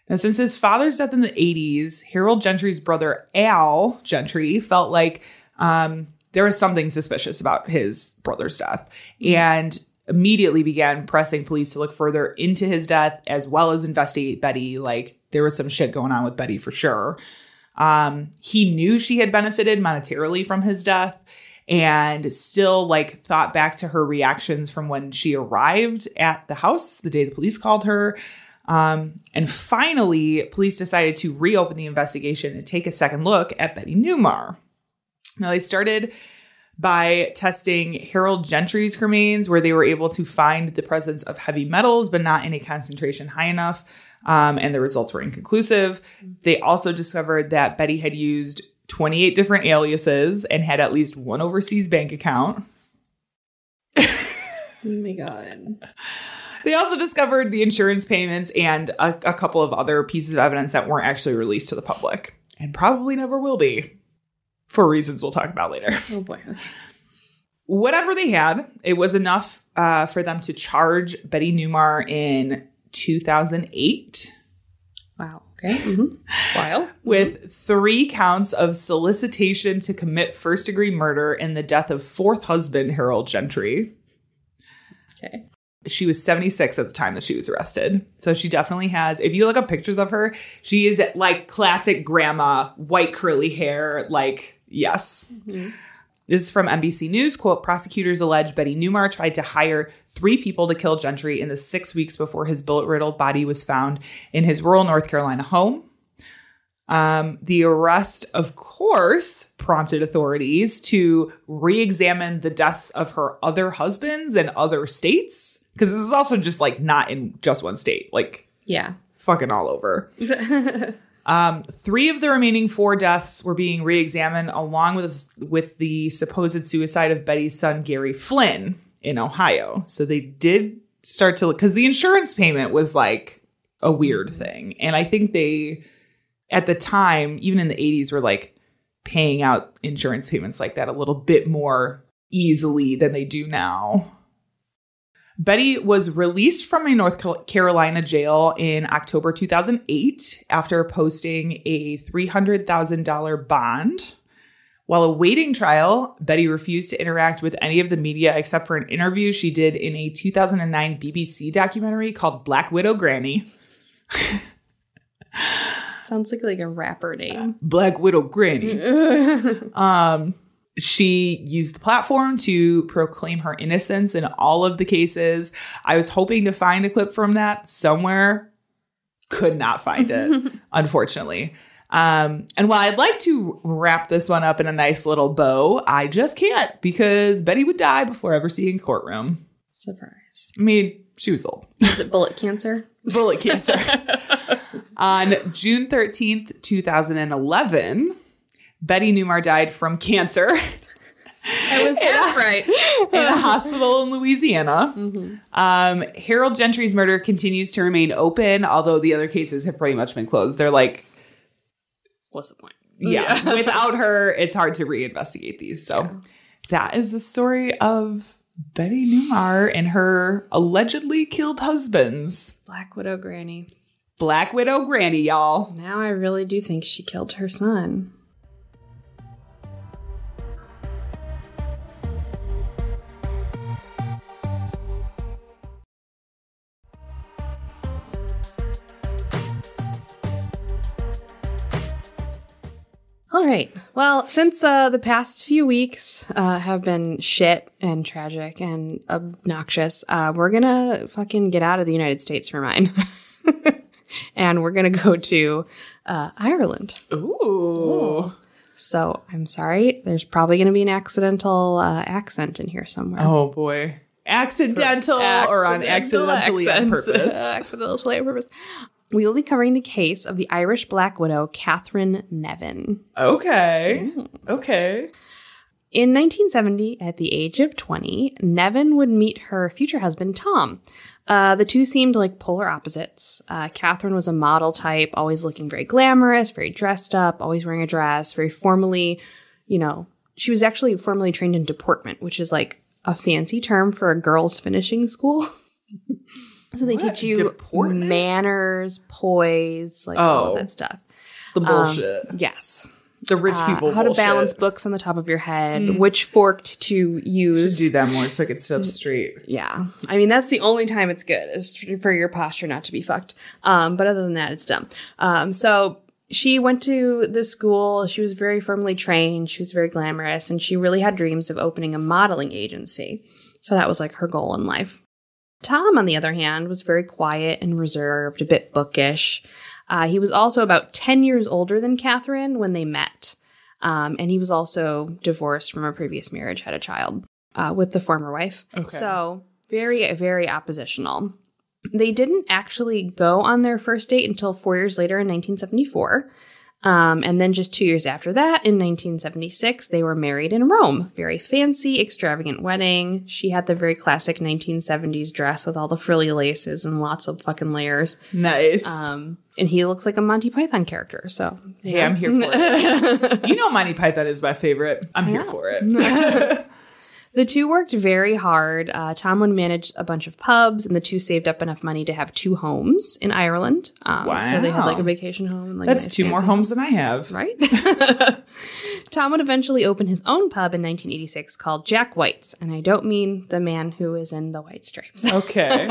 Now, since his father's death in the 80s, Harold Gentry's brother, Al Gentry, felt like there was something suspicious about his brother's death and immediately began pressing police to look further into his death as well as investigate Betty. There was some shit going on with Betty for sure. He knew she had benefited monetarily from his death and still thought back to her reactions from when she arrived at the house the day the police called her. And finally, police decided to reopen the investigation and take a second look at Betty Newmar. Now, they started by testing Harold Gentry's cremains, where they were able to find the presence of heavy metals, but not in a concentration high enough. And the results were inconclusive. They also discovered that Betty had used 28 different aliases and had at least one overseas bank account. Oh my God. They also discovered the insurance payments and a couple of other pieces of evidence that weren't actually released to the public and probably never will be for reasons we'll talk about later. Oh boy. Okay. Whatever they had, it was enough for them to charge Betty Newmar in 2008. Wow. Okay. Mm-hmm. Wild. With 3 counts of solicitation to commit first-degree murder in the death of 4th husband, Harold Gentry. Okay. She was 76 at the time that she was arrested. So she definitely has, if you look up pictures of her, she is like classic grandma, white curly hair, like, yes. Mm-hmm. This is from NBC News. Quote, prosecutors allege Betty Newmar tried to hire 3 people to kill Gentry in the 6 weeks before his bullet-riddled body was found in his rural North Carolina home. The arrest, of course, prompted authorities to re-examine the deaths of her other husbands in other states. Because this is also just like not in just one state. Like, yeah, fucking all over. 3 of the remaining 4 deaths were being re-examined along with the supposed suicide of Betty's son, Gary Flynn, in Ohio. So they did start to look, because the insurance payment was like a weird thing. And I think they, at the time, even in the 80s, were like paying out insurance payments like that a little bit more easily than they do now. Betty was released from a North Carolina jail in October 2008 after posting a $300,000 bond. While awaiting trial, Betty refused to interact with any of the media except for an interview she did in a 2009 BBC documentary called Black Widow Granny. Sounds like a rapper name. Black Widow Granny. She used the platform to proclaim her innocence in all of the cases. I was hoping to find a clip from that somewhere. Could not find it, unfortunately. And while I'd like to wrap this one up in a nice little bow, I just can't because Betty would die before ever seeing a courtroom. Surprise. I mean, she was old. Is it bullet cancer? Bullet cancer. On June 13th, 2011... Betty Newmar died from cancer. I was half right. In a hospital in Louisiana. Mm-hmm. Harold Gentry's murder continues to remain open, although the other cases have pretty much been closed. They're like, what's the point? Yeah. Without her, it's hard to reinvestigate these. So that is the story of Betty Newmar and her allegedly killed husbands. Black Widow Granny. Black Widow Granny, y'all. Now I really do think she killed her son. All right. Well, since the past few weeks have been shit and tragic and obnoxious, we're going to fucking get out of the United States for mine. And we're going to go to Ireland. Ooh. So I'm sorry. There's probably going to be an accidental accent in here somewhere. Oh, boy. Accidental or on accidentally on purpose. Accidentally on purpose. We will be covering the case of the Irish Black Widow, Catherine Nevin. Okay. Okay. In 1970, at the age of 20, Nevin would meet her future husband, Tom. The two seemed like polar opposites. Catherine was a model type, always looking very glamorous, very dressed up, always wearing a dress, very formally, she was actually formally trained in deportment, which is like a fancy term for a girls' finishing school. So they teach you deportment? Manners, poise, like all of that stuff. The bullshit. Yes. The rich people how bullshit. to balance books on the top of your head, which fork to use. Should do that more so I could sit up straight. Yeah. I mean, that's the only time it's good, is for your posture not to be fucked. But other than that, it's dumb. So she went to this school. She was very firmly trained. She was very glamorous. And she really had dreams of opening a modeling agency. So that was like her goal in life. Tom, on the other hand, was very quiet and reserved, a bit bookish. He was also about 10 years older than Catherine when they met. And he was also divorced from a previous marriage, had a child with the former wife. Okay. So very, very oppositional. They didn't actually go on their first date until 4 years later in 1974. And then just 2 years after that, in 1976, they were married in Rome. Very fancy, extravagant wedding. She had the very classic 1970s dress with all the frilly laces and lots of fucking layers. Nice. And he looks like a Monty Python character, so. Hey, I'm here for it. Monty Python is my favorite. I'm here for it. The two worked very hard. Tom would manage a bunch of pubs, and the two saved up enough money to have 2 homes in Ireland. Wow. So they had like a vacation home. And, like, That's nice 2 more fancy- homes than I have. Right? Tom would eventually open his own pub in 1986 called Jack White's. And I don't mean the man who is in the white stripes. Okay.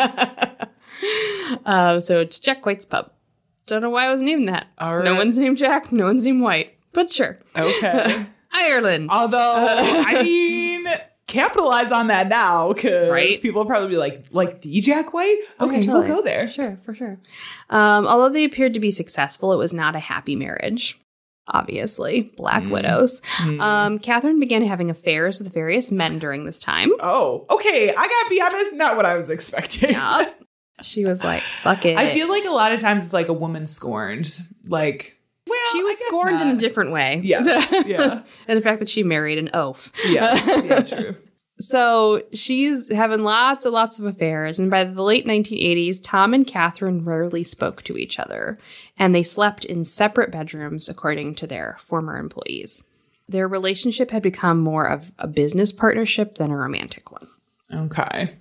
So it's Jack White's pub. Don't know why I was named that. All right. No one's named Jack. No one's named White. But sure. Okay. Ireland. Although, I mean, capitalize on that now, because Right? people will probably be like the Jack White? Okay, totally. we'll go there. Sure, for sure. Although they appeared to be successful, it was not a happy marriage. Obviously, black widows. Catherine began having affairs with various men during this time. Oh, okay. I gotta be honest, not what I was expecting. Yeah. She was like, fuck it. I feel like a lot of times it's like a woman scorned. Like, well, she was I guess scorned in a not. different way. Yes. Yeah. And the fact that she married an oaf. Yeah. True. So she's having lots and lots of affairs. And by the late 1980s, Tom and Catherine rarely spoke to each other. And they slept in separate bedrooms, according to their former employees. Their relationship had become more of a business partnership than a romantic one. Okay.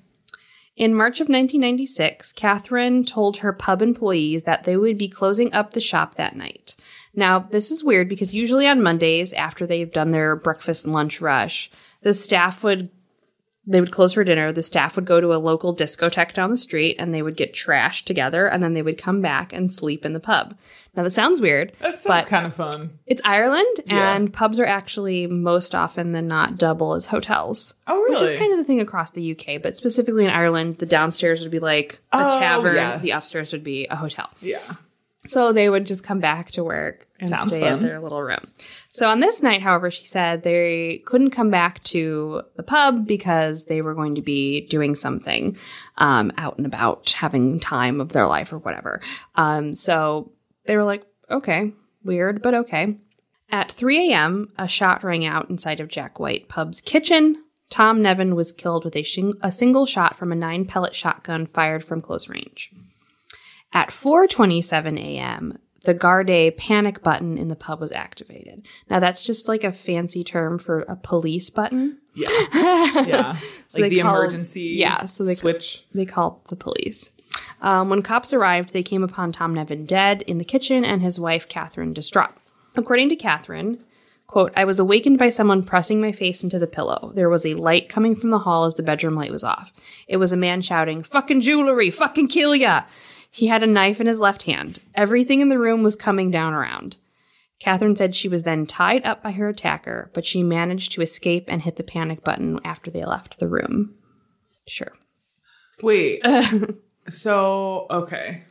In March of 1996, Catherine told her pub employees that they would be closing up the shop that night. Now, this is weird because usually on Mondays, after they've done their breakfast and lunch rush, the staff would close for dinner. The staff would go to a local discotheque down the street and they would get trashed together and then they would come back and sleep in the pub. Now, that sounds weird. That sounds but kind of fun. it's Ireland Yeah. and pubs are actually most often than not double as hotels. Oh, really? Which is kind of the thing across the UK, but specifically in Ireland, the downstairs would be like a tavern. yes. The upstairs would be a hotel. Yeah. So they would just come back to work and Sounds stay fun. at their little room. So on this night, however, she said they couldn't come back to the pub because they were going to be doing something out and about, having time of their life or whatever. So they were like, okay, weird, but okay. At 3 a.m., a shot rang out inside of Jack White Pub's kitchen. Tom Nevin was killed with a single shot from a 9-pellet shotgun fired from close range. At 4:27 a.m., the Gardaí panic button in the pub was activated. Now, that's just like a fancy term for a police button. Yeah. Yeah. So like they the called- emergency switch. They called the police. When cops arrived, they came upon Tom Nevin dead in the kitchen and his wife, Catherine, distraught. According to Catherine, quote, I was awakened by someone pressing my face into the pillow. There was a light coming from the hall as the bedroom light was off. It was a man shouting, fucking jewelry, fucking kill ya. He had a knife in his left hand. Everything in the room was coming down around. Catherine said she was then tied up by her attacker, but she managed to escape and hit the panic button after they left the room. Sure. Wait. So, okay.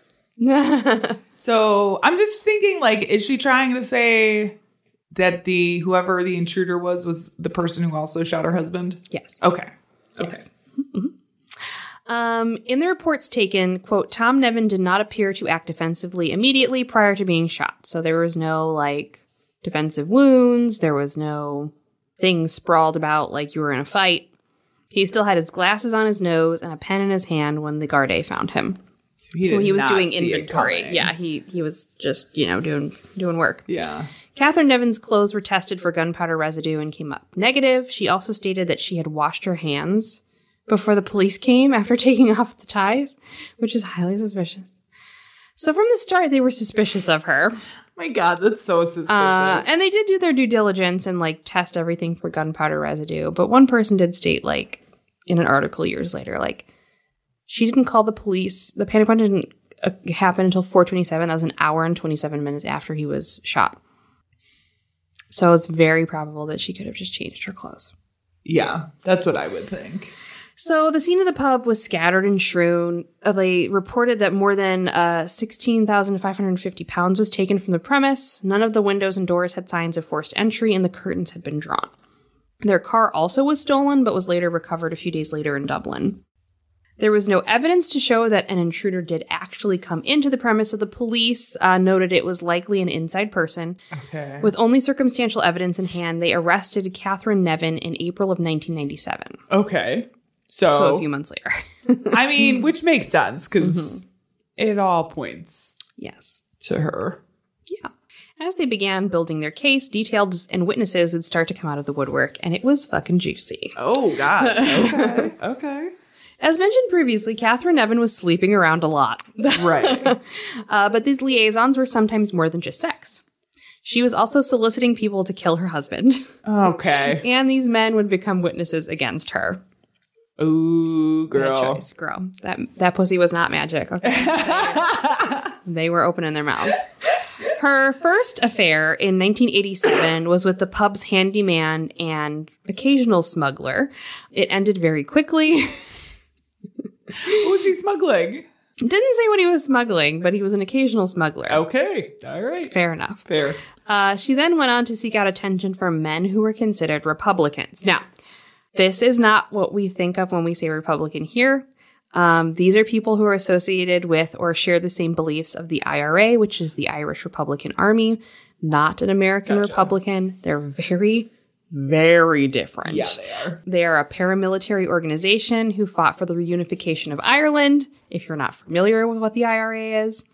So I'm just thinking, like, is she trying to say that whoever the intruder was the person who also shot her husband? Yes. Okay. Okay. Yes. In the reports taken, quote, Tom Nevin did not appear to act defensively immediately prior to being shot. So there was no, like, defensive wounds. There was no thing sprawled about like you were in a fight. He still had his glasses on his nose and a pen in his hand when the Gardaí found him. So he was doing inventory. Yeah, he was just, doing work. Yeah. Catherine Nevin's clothes were tested for gunpowder residue and came up negative. She also stated that she had washed her hands before the police came after taking off the ties, which is highly suspicious. So from the start, they were suspicious of her. My God, that's so suspicious. And they did do their due diligence and, like, test everything for gunpowder residue. But one person did state, like, in an article years later, like, she didn't call the police. The panic button didn't happen until 4:27. That was an hour and 27 minutes after he was shot. So it's very probable that she could have just changed her clothes. Yeah, that's what I would think. So the scene of the pub was scattered and strewn. They reported that more than 16,550 pounds was taken from the premise. None of the windows and doors had signs of forced entry, and the curtains had been drawn. Their car also was stolen, but was later recovered a few days later in Dublin. There was no evidence to show that an intruder did actually come into the premise, so the police noted it was likely an inside person. Okay. With only circumstantial evidence in hand, they arrested Catherine Nevin in April of 1997. Okay. So a few months later. I mean, which makes sense because it all points Yes. to her. Yeah. As they began building their case, details and witnesses would start to come out of the woodwork, and it was fucking juicy. Oh, God. Okay. Okay. As mentioned previously, Catherine Nevin was sleeping around a lot. Right. But these liaisons were sometimes more than just sex. She was also soliciting people to kill her husband. Okay. And these men would become witnesses against her. Ooh, girl. Bad choice, girl. That pussy was not magic. Okay. They were opening their mouths. Her first affair in 1987 was with the pub's handyman and occasional smuggler. It ended very quickly. What was he smuggling? Didn't say what he was smuggling, but he was an occasional smuggler. Okay. All right. Fair enough. Fair. She then went on to seek out attention from men who were considered Republicans. Now, this is not what we think of when we say Republican here. These are people who are associated with or share the same beliefs of the IRA, which is the Irish Republican Army, not an American Republican. They're very, very different. Yeah, they are. They are a paramilitary organization who fought for the reunification of Ireland, if you're not familiar with what the IRA is.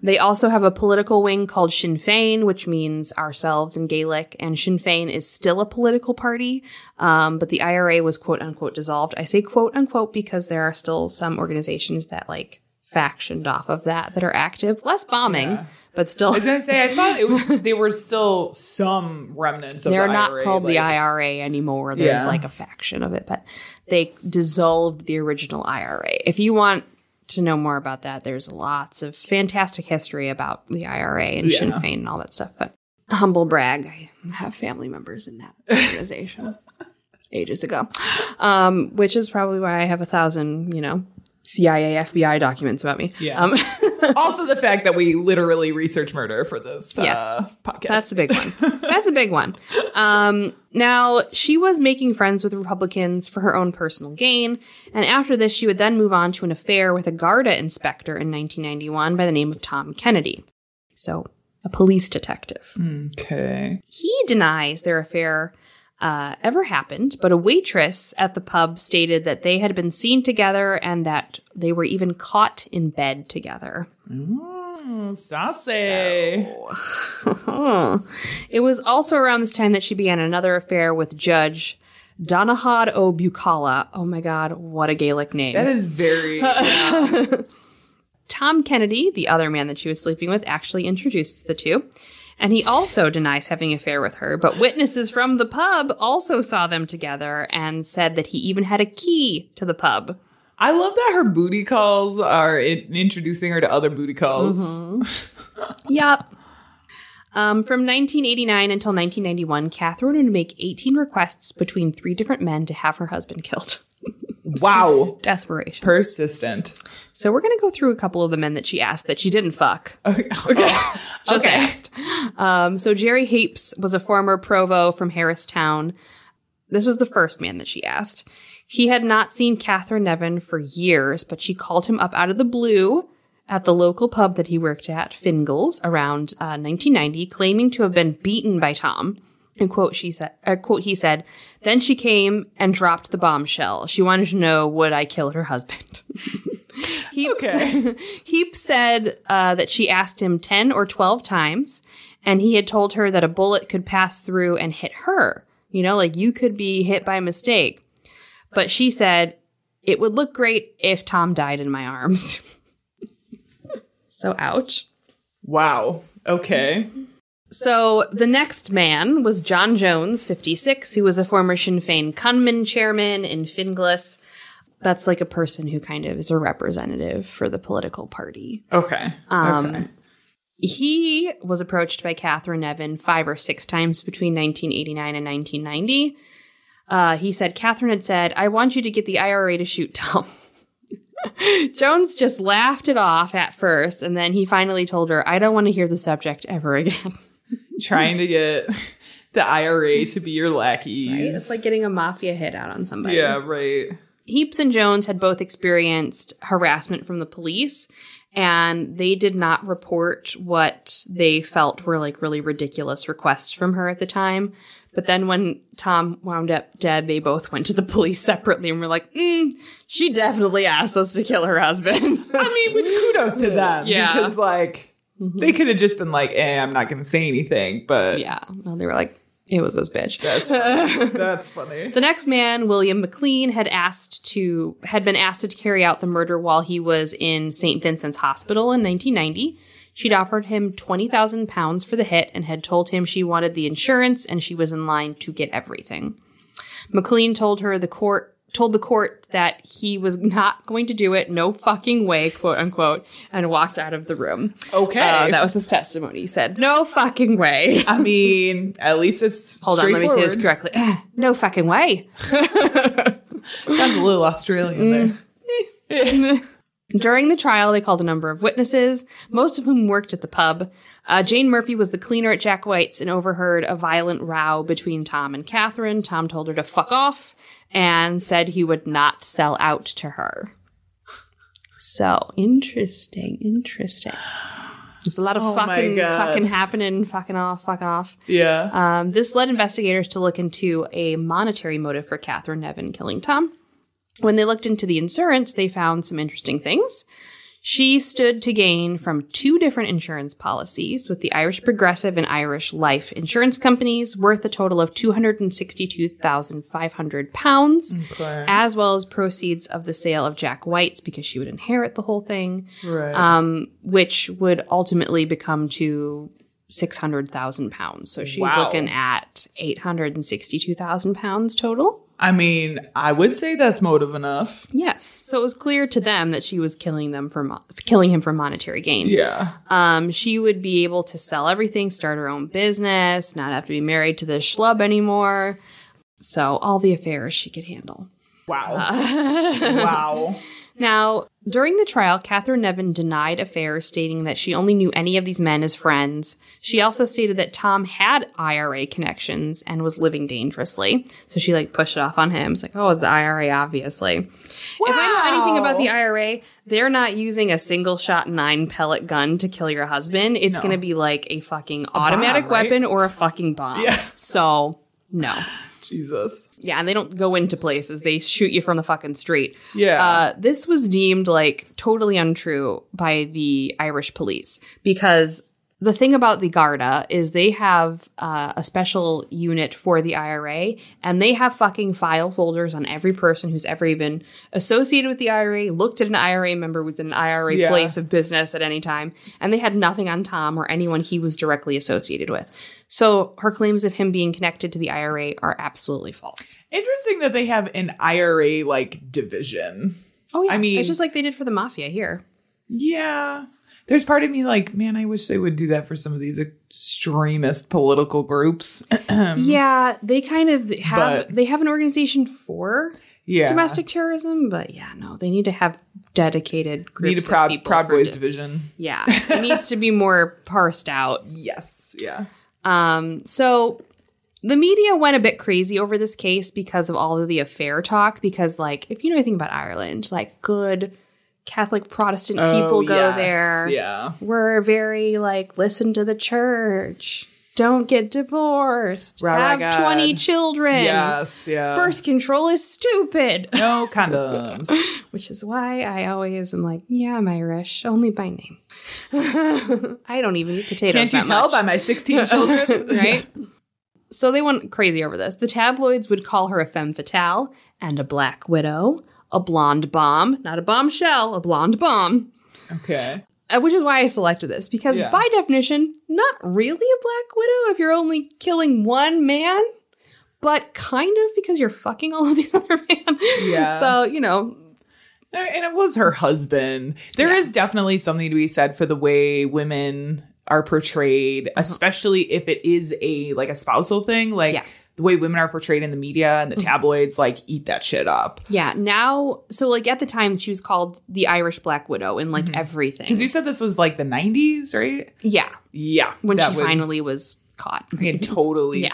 They also have a political wing called Sinn Féin, which means ourselves in Gaelic, and Sinn Féin is still a political party, but the IRA was quote-unquote dissolved. I say quote-unquote because there are still some organizations that, like, factioned off of that are active. Less bombing, but still. I was going to say, I thought they were still some remnants of the IRA. They're not called the IRA anymore. There's, like, a faction of it, but they dissolved the original IRA. If you want to know more about that, there's lots of fantastic history about the IRA and Sinn Féin and all that stuff. But humble brag, I have family members in that organization ages ago, which is probably why I have 1,000, CIA, FBI documents about me. Yeah. Also the fact that we literally research murder for this podcast. That's a big one. That's a big one. Now, she was making friends with Republicans for her own personal gain. And after this, she would then move on to an affair with a Garda inspector in 1991 by the name of Tom Kennedy. So, a police detective. Okay. He denies their affair ever happened, but a waitress at the pub stated that they had been seen together and that they were even caught in bed together. Saucy. So, it was also around this time that she began another affair with Judge Donahad O. Buchala. Oh my God, what a Gaelic name. That is very... Tom Kennedy, the other man that she was sleeping with, actually introduced the two. And he also denies having an affair with her, but witnesses from the pub also saw them together and said that he even had a key to the pub. I love that her booty calls are introducing her to other booty calls. Mm-hmm. Yep. From 1989 until 1991, Catherine would make 18 requests between 3 different men to have her husband killed. Wow. Desperation. Persistent. So we're going to go through a couple of the men that she asked that she didn't fuck. Okay. Just asked. So Jerry Hapes was a former provo from Harristown. This was the first man that she asked. He had not seen Catherine Nevin for years, but she called him up out of the blue at the local pub that he worked at, Fingal's, around 1990, claiming to have been beaten by Tom. And quote, he said, then she came and dropped the bombshell. She wanted to know, would I kill her husband? Heap said that she asked him 10 or 12 times, and he had told her that a bullet could pass through and hit her. Like you could be hit by mistake. But she said, it would look great if Tom died in my arms. So, ouch. Wow. Okay. So the next man was John Jones, 56, who was a former Sinn Féin Cunman chairman in Finglas. That's like a person who kind of is a representative for the political party. Okay. He was approached by Catherine Nevin 5 or 6 times between 1989 and 1990. He said, Catherine had said, I want you to get the IRA to shoot Tom. Jones just laughed it off at first, and then he finally told her, I don't want to hear the subject ever again. Trying to get the IRA to be your lackeys. Right? It's like getting a mafia hit out on somebody. Yeah, right. Heaps and Jones had both experienced harassment from the police, and they did not report what they felt were like really ridiculous requests from her at the time. But then when Tom wound up dead, they both went to the police separately and were like, she definitely asked us to kill her husband. I mean, which kudos to them. Yeah. Because, like, They could have just been like, I'm not going to say anything. But Yeah. No, they were like, it was this bitch. That's funny. That's funny. The next man, William McLean, had been asked to carry out the murder while he was in St. Vincent's Hospital in 1990. She'd offered him £20,000 for the hit and had told him she wanted the insurance and she was in line to get everything. McLean told the court that he was not going to do it, no fucking way, quote unquote, and walked out of the room. Okay. That was his testimony. He said, no fucking way. I mean, at least it's Hold on, let me say this correctly. No fucking way. Sounds a little Australian there. During the trial, they called a number of witnesses, most of whom worked at the pub. Jane Murphy was the cleaner at Jack White's and overheard a violent row between Tom and Catherine. Tom told her to fuck off and said he would not sell out to her. So, interesting. There's a lot of fucking happening, fucking off, fuck off. Yeah. This led investigators to look into a monetary motive for Catherine Nevin killing Tom. When they looked into the insurance, they found some interesting things. She stood to gain from 2 different insurance policies with the Irish Progressive and Irish Life insurance companies worth a total of £262,500, as well as proceeds of the sale of Jack White's because she would inherit the whole thing, right. Which would ultimately become to £600,000. So she's looking at £862,000 total. I mean, I would say that's motive enough. Yes. So it was clear to them that she was killing him for monetary gain. Yeah. She would be able to sell everything, start her own business, not have to be married to this schlub anymore. So all the affairs she could handle. Wow. Wow. Now, during the trial, Catherine Nevin denied affairs, stating that she only knew any of these men as friends. She also stated that Tom had IRA connections and was living dangerously. So she pushed it off on him. It's like, oh, it's the IRA, obviously. Wow. If I know anything about the IRA, they're not using a single shot 9-pellet gun to kill your husband. It's going to be like a fucking automatic weapon or a fucking bomb. Yeah. So, no. Jesus. Yeah, and they don't go into places. They shoot you from the fucking street. Yeah. This was deemed totally untrue by the Irish police because the thing about the Garda is they have a special unit for the IRA, and they have fucking file folders on every person who's ever even associated with the IRA, looked at an IRA member, was in an IRA place of business at any time, and they had nothing on Tom or anyone he was directly associated with. So her claims of him being connected to the IRA are absolutely false. Interesting that they have an IRA division. Oh yeah, I mean, it's just like they did for the mafia here. Yeah. There's part of me man, I wish they would do that for some of these extremist political groups. Yeah, they kind of have they have an organization for domestic terrorism, but no, they need to have dedicated groups. Need a Proud Boys division. Yeah, it needs to be more parsed out. Yes, yeah. So the media went a bit crazy over this case because of all of the affair talk, because if you know anything about Ireland, good Catholic Protestant people go there. Yeah. We're very listen to the church. Don't get divorced. Have 20 children. Yes, yeah. Birth control is stupid. No condoms. Which is why I always am I'm Irish, only by name. I don't even eat potatoes. Can't you tell by my 16 children? Right? So they went crazy over this. The tabloids would call her a femme fatale and a black widow, a blonde bomb, not a bombshell, a blonde bomb. Okay. Which is why I selected this, because by definition, not really a black widow if you're only killing one man, but kind of because you're fucking all of these other men. Yeah. So, And it was her husband. There is definitely something to be said for the way women are portrayed, especially if it is a spousal thing. The way women are portrayed in the media and the tabloids, eat that shit up. Yeah. Now, so at the time, she was called the Irish Black Widow in everything. Because you said this was the 90s, right? Yeah. Yeah. When she finally was caught. I can totally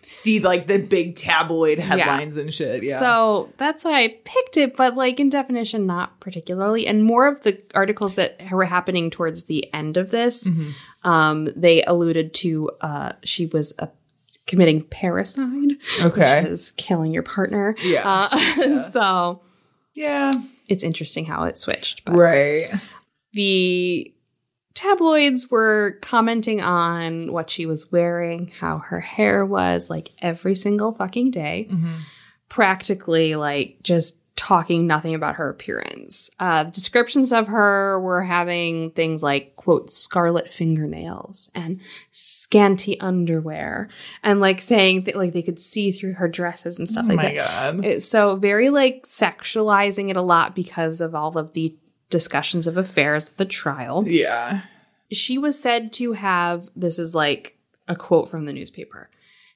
see the big tabloid headlines and shit. Yeah. So that's why I picked it, but in definition, not particularly. And more of the articles that were happening towards the end of this, they alluded to she was committing parricide, which is killing your partner. Yeah. So yeah, it's interesting how it switched. But right. The tabloids were commenting on what she was wearing, how her hair was, like every single fucking day. Practically, like, just talking nothing about her appearance. Descriptions of her were having things like, quote, scarlet fingernails and scanty underwear, and like saying that like they could see through her dresses and stuff like that. Oh my God. So very like sexualizing it a lot because of all of the discussions of affairs at the trial. Yeah. She was said to have, this is like a quote from the newspaper,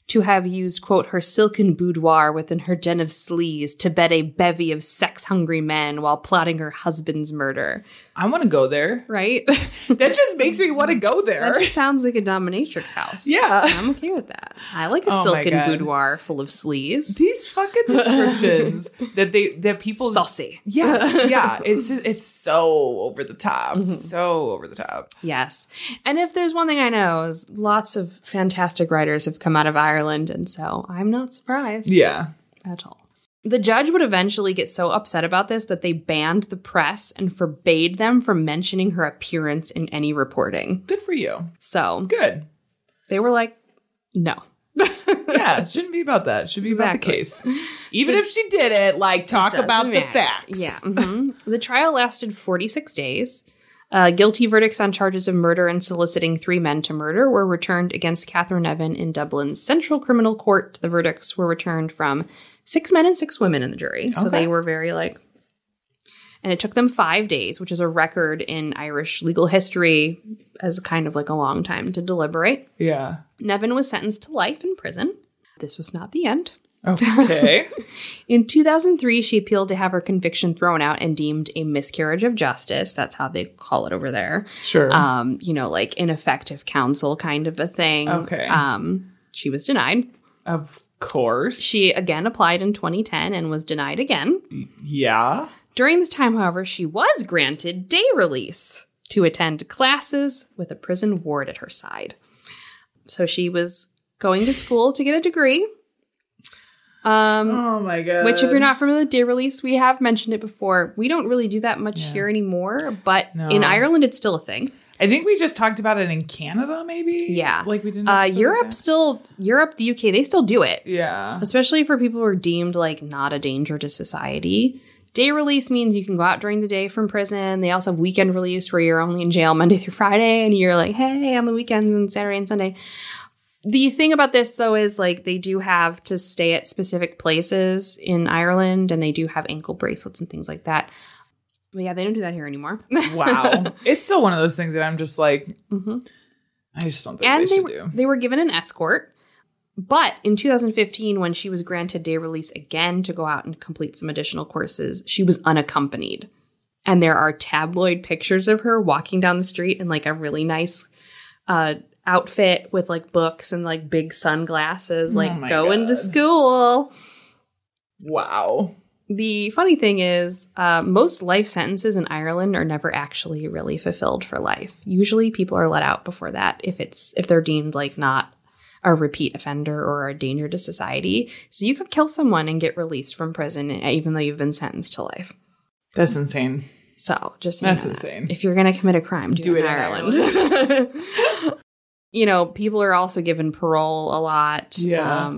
to have used, quote, her silken boudoir within her den of sleaze to bed a bevy of sex-hungry men while plotting her husband's murder. I want to go there. Right? That just makes me want to go there. That just sounds like a dominatrix house. Yeah. I'm okay with that. I like a Oh my silken God. boudoir full of sleaze. These fucking descriptions that people Saucy. Yes, yeah. It's so over the top. So over the top. Yes. And if there's one thing I know is lots of fantastic writers have come out of Ireland, and so I'm not surprised Yeah. at all. The judge would eventually get so upset about this that they banned the press and forbade them from mentioning her appearance in any reporting. Good for you. So Good. they were like, no. Yeah, it shouldn't be about that. It should be about the Exactly. case. Even if she did it, like, talk Doesn't about the matter. facts. Yeah. The trial lasted 46 days. Guilty verdicts on charges of murder and soliciting 3 men to murder were returned against Catherine Evan in Dublin's Central Criminal Court. The verdicts were returned from 6 men and 6 women in the jury. So Okay. they were very like... And it took them 5 days, which is a record in Irish legal history as kind of like a long time to deliberate. Yeah. Nevin was sentenced to life in prison. This was not the end. Okay. In 2003, she appealed to have her conviction thrown out and deemed a miscarriage of justice. That's how they call it over there. Sure. You know, like ineffective counsel kind of a thing. Okay. She was denied. Of course. She again applied in 2010 and was denied again. Yeah. During this time, however, she was granted day release to attend classes with a prison ward at her side. So she was going to school to get a degree. Oh my God. Which, if you're not familiar with day release, we have mentioned it before. We don't really do that much here anymore, but in Ireland, it's still a thing. I think we just talked about it in Canada, maybe? Yeah. Like we didn't. Europe, the UK, they still do it. Yeah. Especially for people who are deemed like not a danger to society. Day release means you can go out during the day from prison. They also have weekend release where you're only in jail Monday through Friday and you're like, hey, on the weekends and Saturday and Sunday. The thing about this, though, is like they do have to stay at specific places in Ireland, and they do have ankle bracelets and things like that. But yeah, they don't do that here anymore. Wow. It's still one of those things that I'm just like, I just don't think And they should do. they were given an escort. But in 2015, when she was granted day release again to go out and complete some additional courses, she was unaccompanied. And there are tabloid pictures of her walking down the street in like a really nice outfit with like books and like big sunglasses, like my going to God. school. Wow. The funny thing is, most life sentences in Ireland are never actually really fulfilled for life. Usually people are let out before that if they're deemed like not a repeat offender or a danger to society. So you could kill someone and get released from prison even though you've been sentenced to life. That's insane. So just That's know insane. if you're going to commit a crime, do it in Ireland. You know, people are also given parole a lot. Yeah. I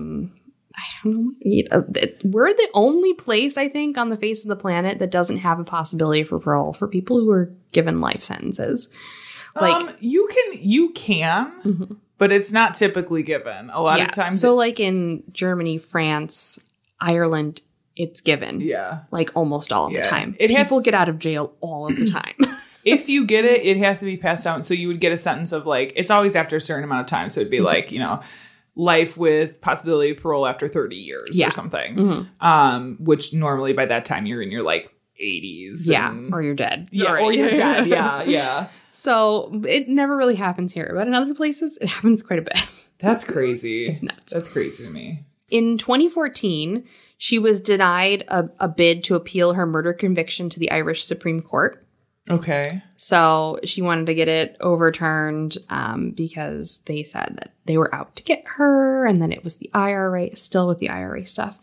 don't know. We're the only place, I think, on the face of the planet that doesn't have a possibility for parole for people who are given life sentences. Like you can, but it's not typically given. A lot of times. So like in Germany, France, Ireland, it's given. Yeah. Like almost all of the time. It has- People get out of jail all of the time. If you get it, it has to be passed down. So you would get a sentence of like, it's always after a certain amount of time. So it'd be like, you know, life with possibility of parole after 30 years or something. Which normally by that time you're in your like 80s. Yeah. and- Or you're dead. Yeah. Or you're dead. Yeah. Yeah. So it never really happens here. But in other places, it happens quite a bit. That's crazy. It's nuts. That's crazy to me. In 2014, she was denied a bid to appeal her murder conviction to the Irish Supreme Court. Okay. So she wanted to get it overturned because they said that they were out to get her and then it was the IRA, still with the IRA stuff.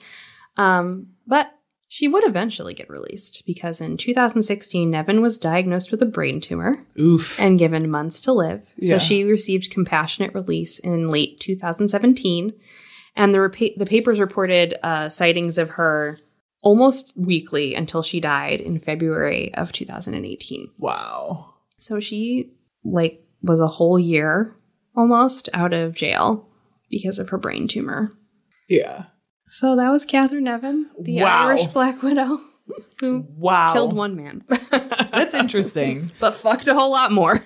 But She would eventually get released because in 2016, Nevin was diagnosed with a brain tumor. Oof. And given months to live. So Yeah. she received compassionate release in late 2017. And the papers reported sightings of her almost weekly until she died in February of 2018. Wow. So she was a whole year almost out of jail because of her brain tumor. Yeah. So that was Catherine Nevin, the Wow. Irish Black Widow, who killed one man. That's interesting. But fucked a whole lot more.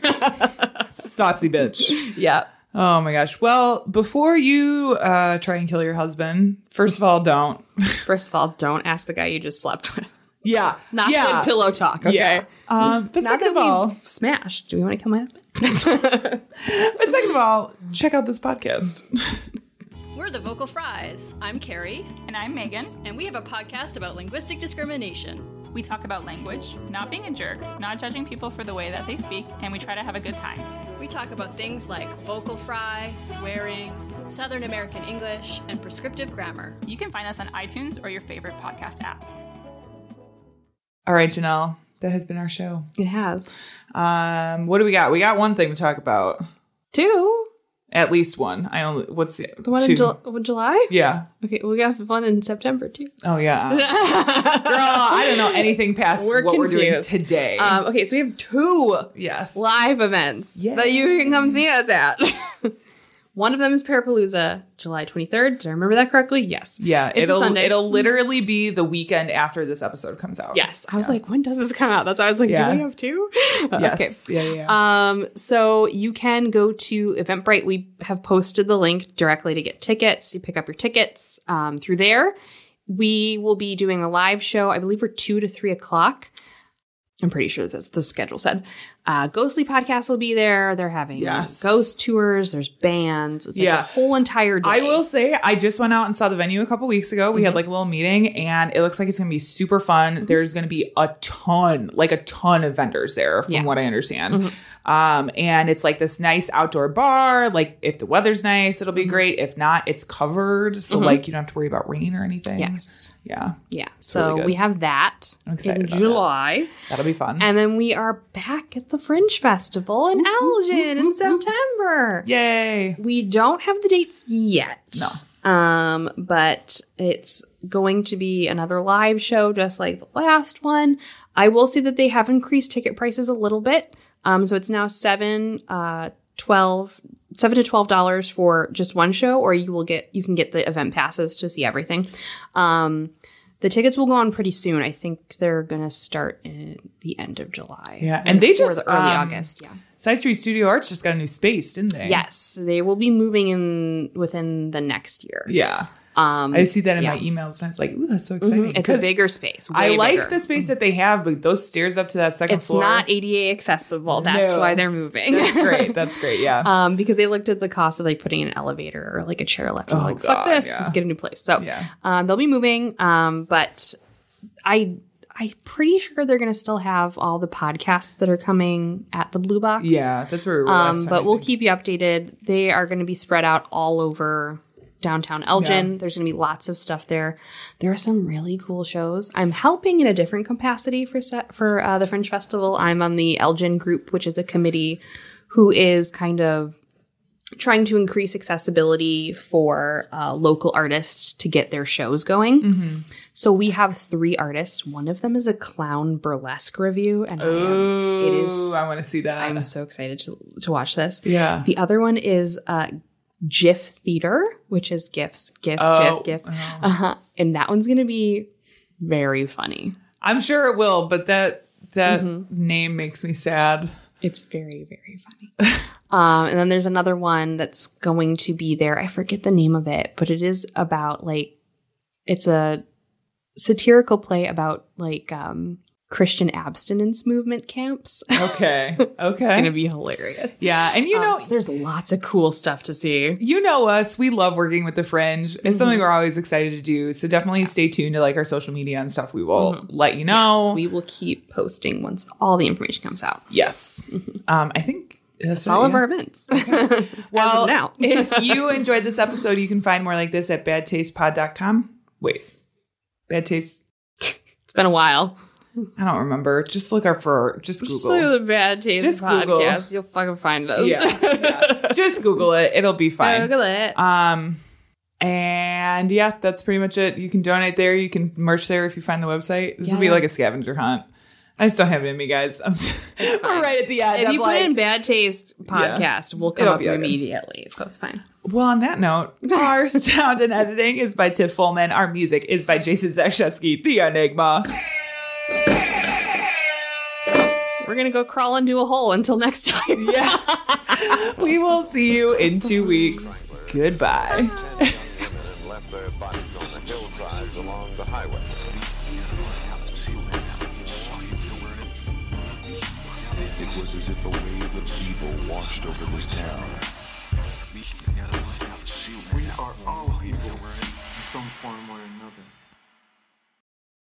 Saucy bitch. Yeah. Oh my gosh. Well, before you try and kill your husband, first of all, don't. First of all, don't ask the guy you just slept with. Yeah. Not yeah. good pillow talk, okay? Yeah. But Not second of that all, we've smashed. Do we want to kill my husband? check out this podcast. We're the Vocal Fries. I'm Carrie. And I'm Megan. And we have a podcast about linguistic discrimination. We talk about language, not being a jerk, not judging people for the way that they speak, and we try to have a good time. We talk about things like vocal fry, swearing, Southern American English, and prescriptive grammar. You can find us on iTunes or your favorite podcast app. All right, Janelle, that has been our show. It has. What do we got? We got one thing to talk about. Two? At least one. What's the one two? in July? Yeah. Okay, we got one in September, too. Oh, yeah. Girl, I don't know anything past what we're doing confused. today. Okay, so we have two yes. live events that you can come see us at. One of them is Parapalooza, July 23rd. Did I remember that correctly? Yes. Yeah, It's a Sunday. It'll literally be the weekend after this episode comes out. Yes. I was like, when does this come out? That's why I was like, Yeah. do we have two? Yes. Okay. Yeah. So you can go to Eventbrite. We have posted the link directly to get tickets. You pick up your tickets through there. We will be doing a live show, I believe, for 2 to 3 o'clock. I'm pretty sure that's the schedule said. Ghostly Podcast will be there. They're having ghost tours. There's bands. It's like a whole entire day. I will say, I just went out and saw the venue a couple weeks ago. We had like a little meeting and it looks like it's going to be super fun. There's going to be a ton of vendors there from what I understand. And it's like this nice outdoor bar. Like if the weather's nice, it'll be great. If not, it's covered. So like you don't have to worry about rain or anything. Yes. Yeah. Yeah. It's So really we have that I'm excited in about July. That'll be fun. And then we are back at the Fringe Festival in Elgin in September. Yay. We don't have the dates yet. No. But it's going to be another live show just like the last one. I will say that they have increased ticket prices a little bit. So it's now $7 to $12 for just one show, or you can get the event passes to see everything. The tickets will go on pretty soon. I think they're going to start in the end of July. Yeah. And they just or the early August. Yeah. Side Street Studio Arts just got a new space, didn't they? Yes, they will be moving in within the next year. Yeah. I see that in my emails and I was like, ooh, that's so exciting. It's a bigger space. I like bigger. the space that they have, but those stairs up to that second floor. It's not ADA accessible. That's why they're moving. That's great. That's great. Yeah. Because they looked at the cost of like putting an elevator or like a chair lift. And like, fuck this. Let's get a new place. So they'll be moving. But I'm pretty sure they're going to still have all the podcasts that are coming at the Blue Box. Yeah, that's where we were last time, but we'll keep you updated. They are going to be spread out all over downtown Elgin. There's going to be lots of stuff there. There are some really cool shows. I'm helping in a different capacity for the Fringe Festival. I'm on the Elgin group, which is a committee who is kind of trying to increase accessibility for local artists to get their shows going. So we have 3 artists. One of them is a clown burlesque review, and I want to see that. I'm so excited to watch this. Yeah. The other one is GIF Theater, which is GIFs, GIF. And that one's going to be very funny. I'm sure it will, but that name makes me sad. It's very, very funny. And then there's another one that's going to be there. I forget the name of it, but it is about it's a satirical play about Christian abstinence movement camps. Okay. It's going to be hilarious. Yeah. And so there's lots of cool stuff to see. You know us. We love working with the Fringe. It's something we're always excited to do. So definitely stay tuned to our social media and stuff. We will let you know. Yes, we will keep posting once all the information comes out. Yes. I think that's all of our events. Well, as of now. If you enjoyed this episode, you can find more like this at badtastepod.com. Wait. Bad Taste. It's been a while. I don't remember. Just look up for, just Google. Just look at the Bad Taste Just Google. podcast. You'll fucking find us. Yeah. Just Google it. It'll be fine. Google it. And yeah, that's pretty much it. You can donate there. You can merch there if you find the website. This will be like a scavenger hunt. I just don't have it in me, guys. We're right at the end. If you put in Bad Taste podcast, we'll come up immediately. So it's fine. Well, on that note, our sound and editing is by Tiff Fullman. Our music is by Jason Zakshesky, the Enigma. We're going to go crawl into a hole until next time. Yeah. We will see you in 2 weeks. Goodbye. Left their bodies on the hillsides along the highway. It was as if a wave of evil washed over this town. We are all evil in some form or another.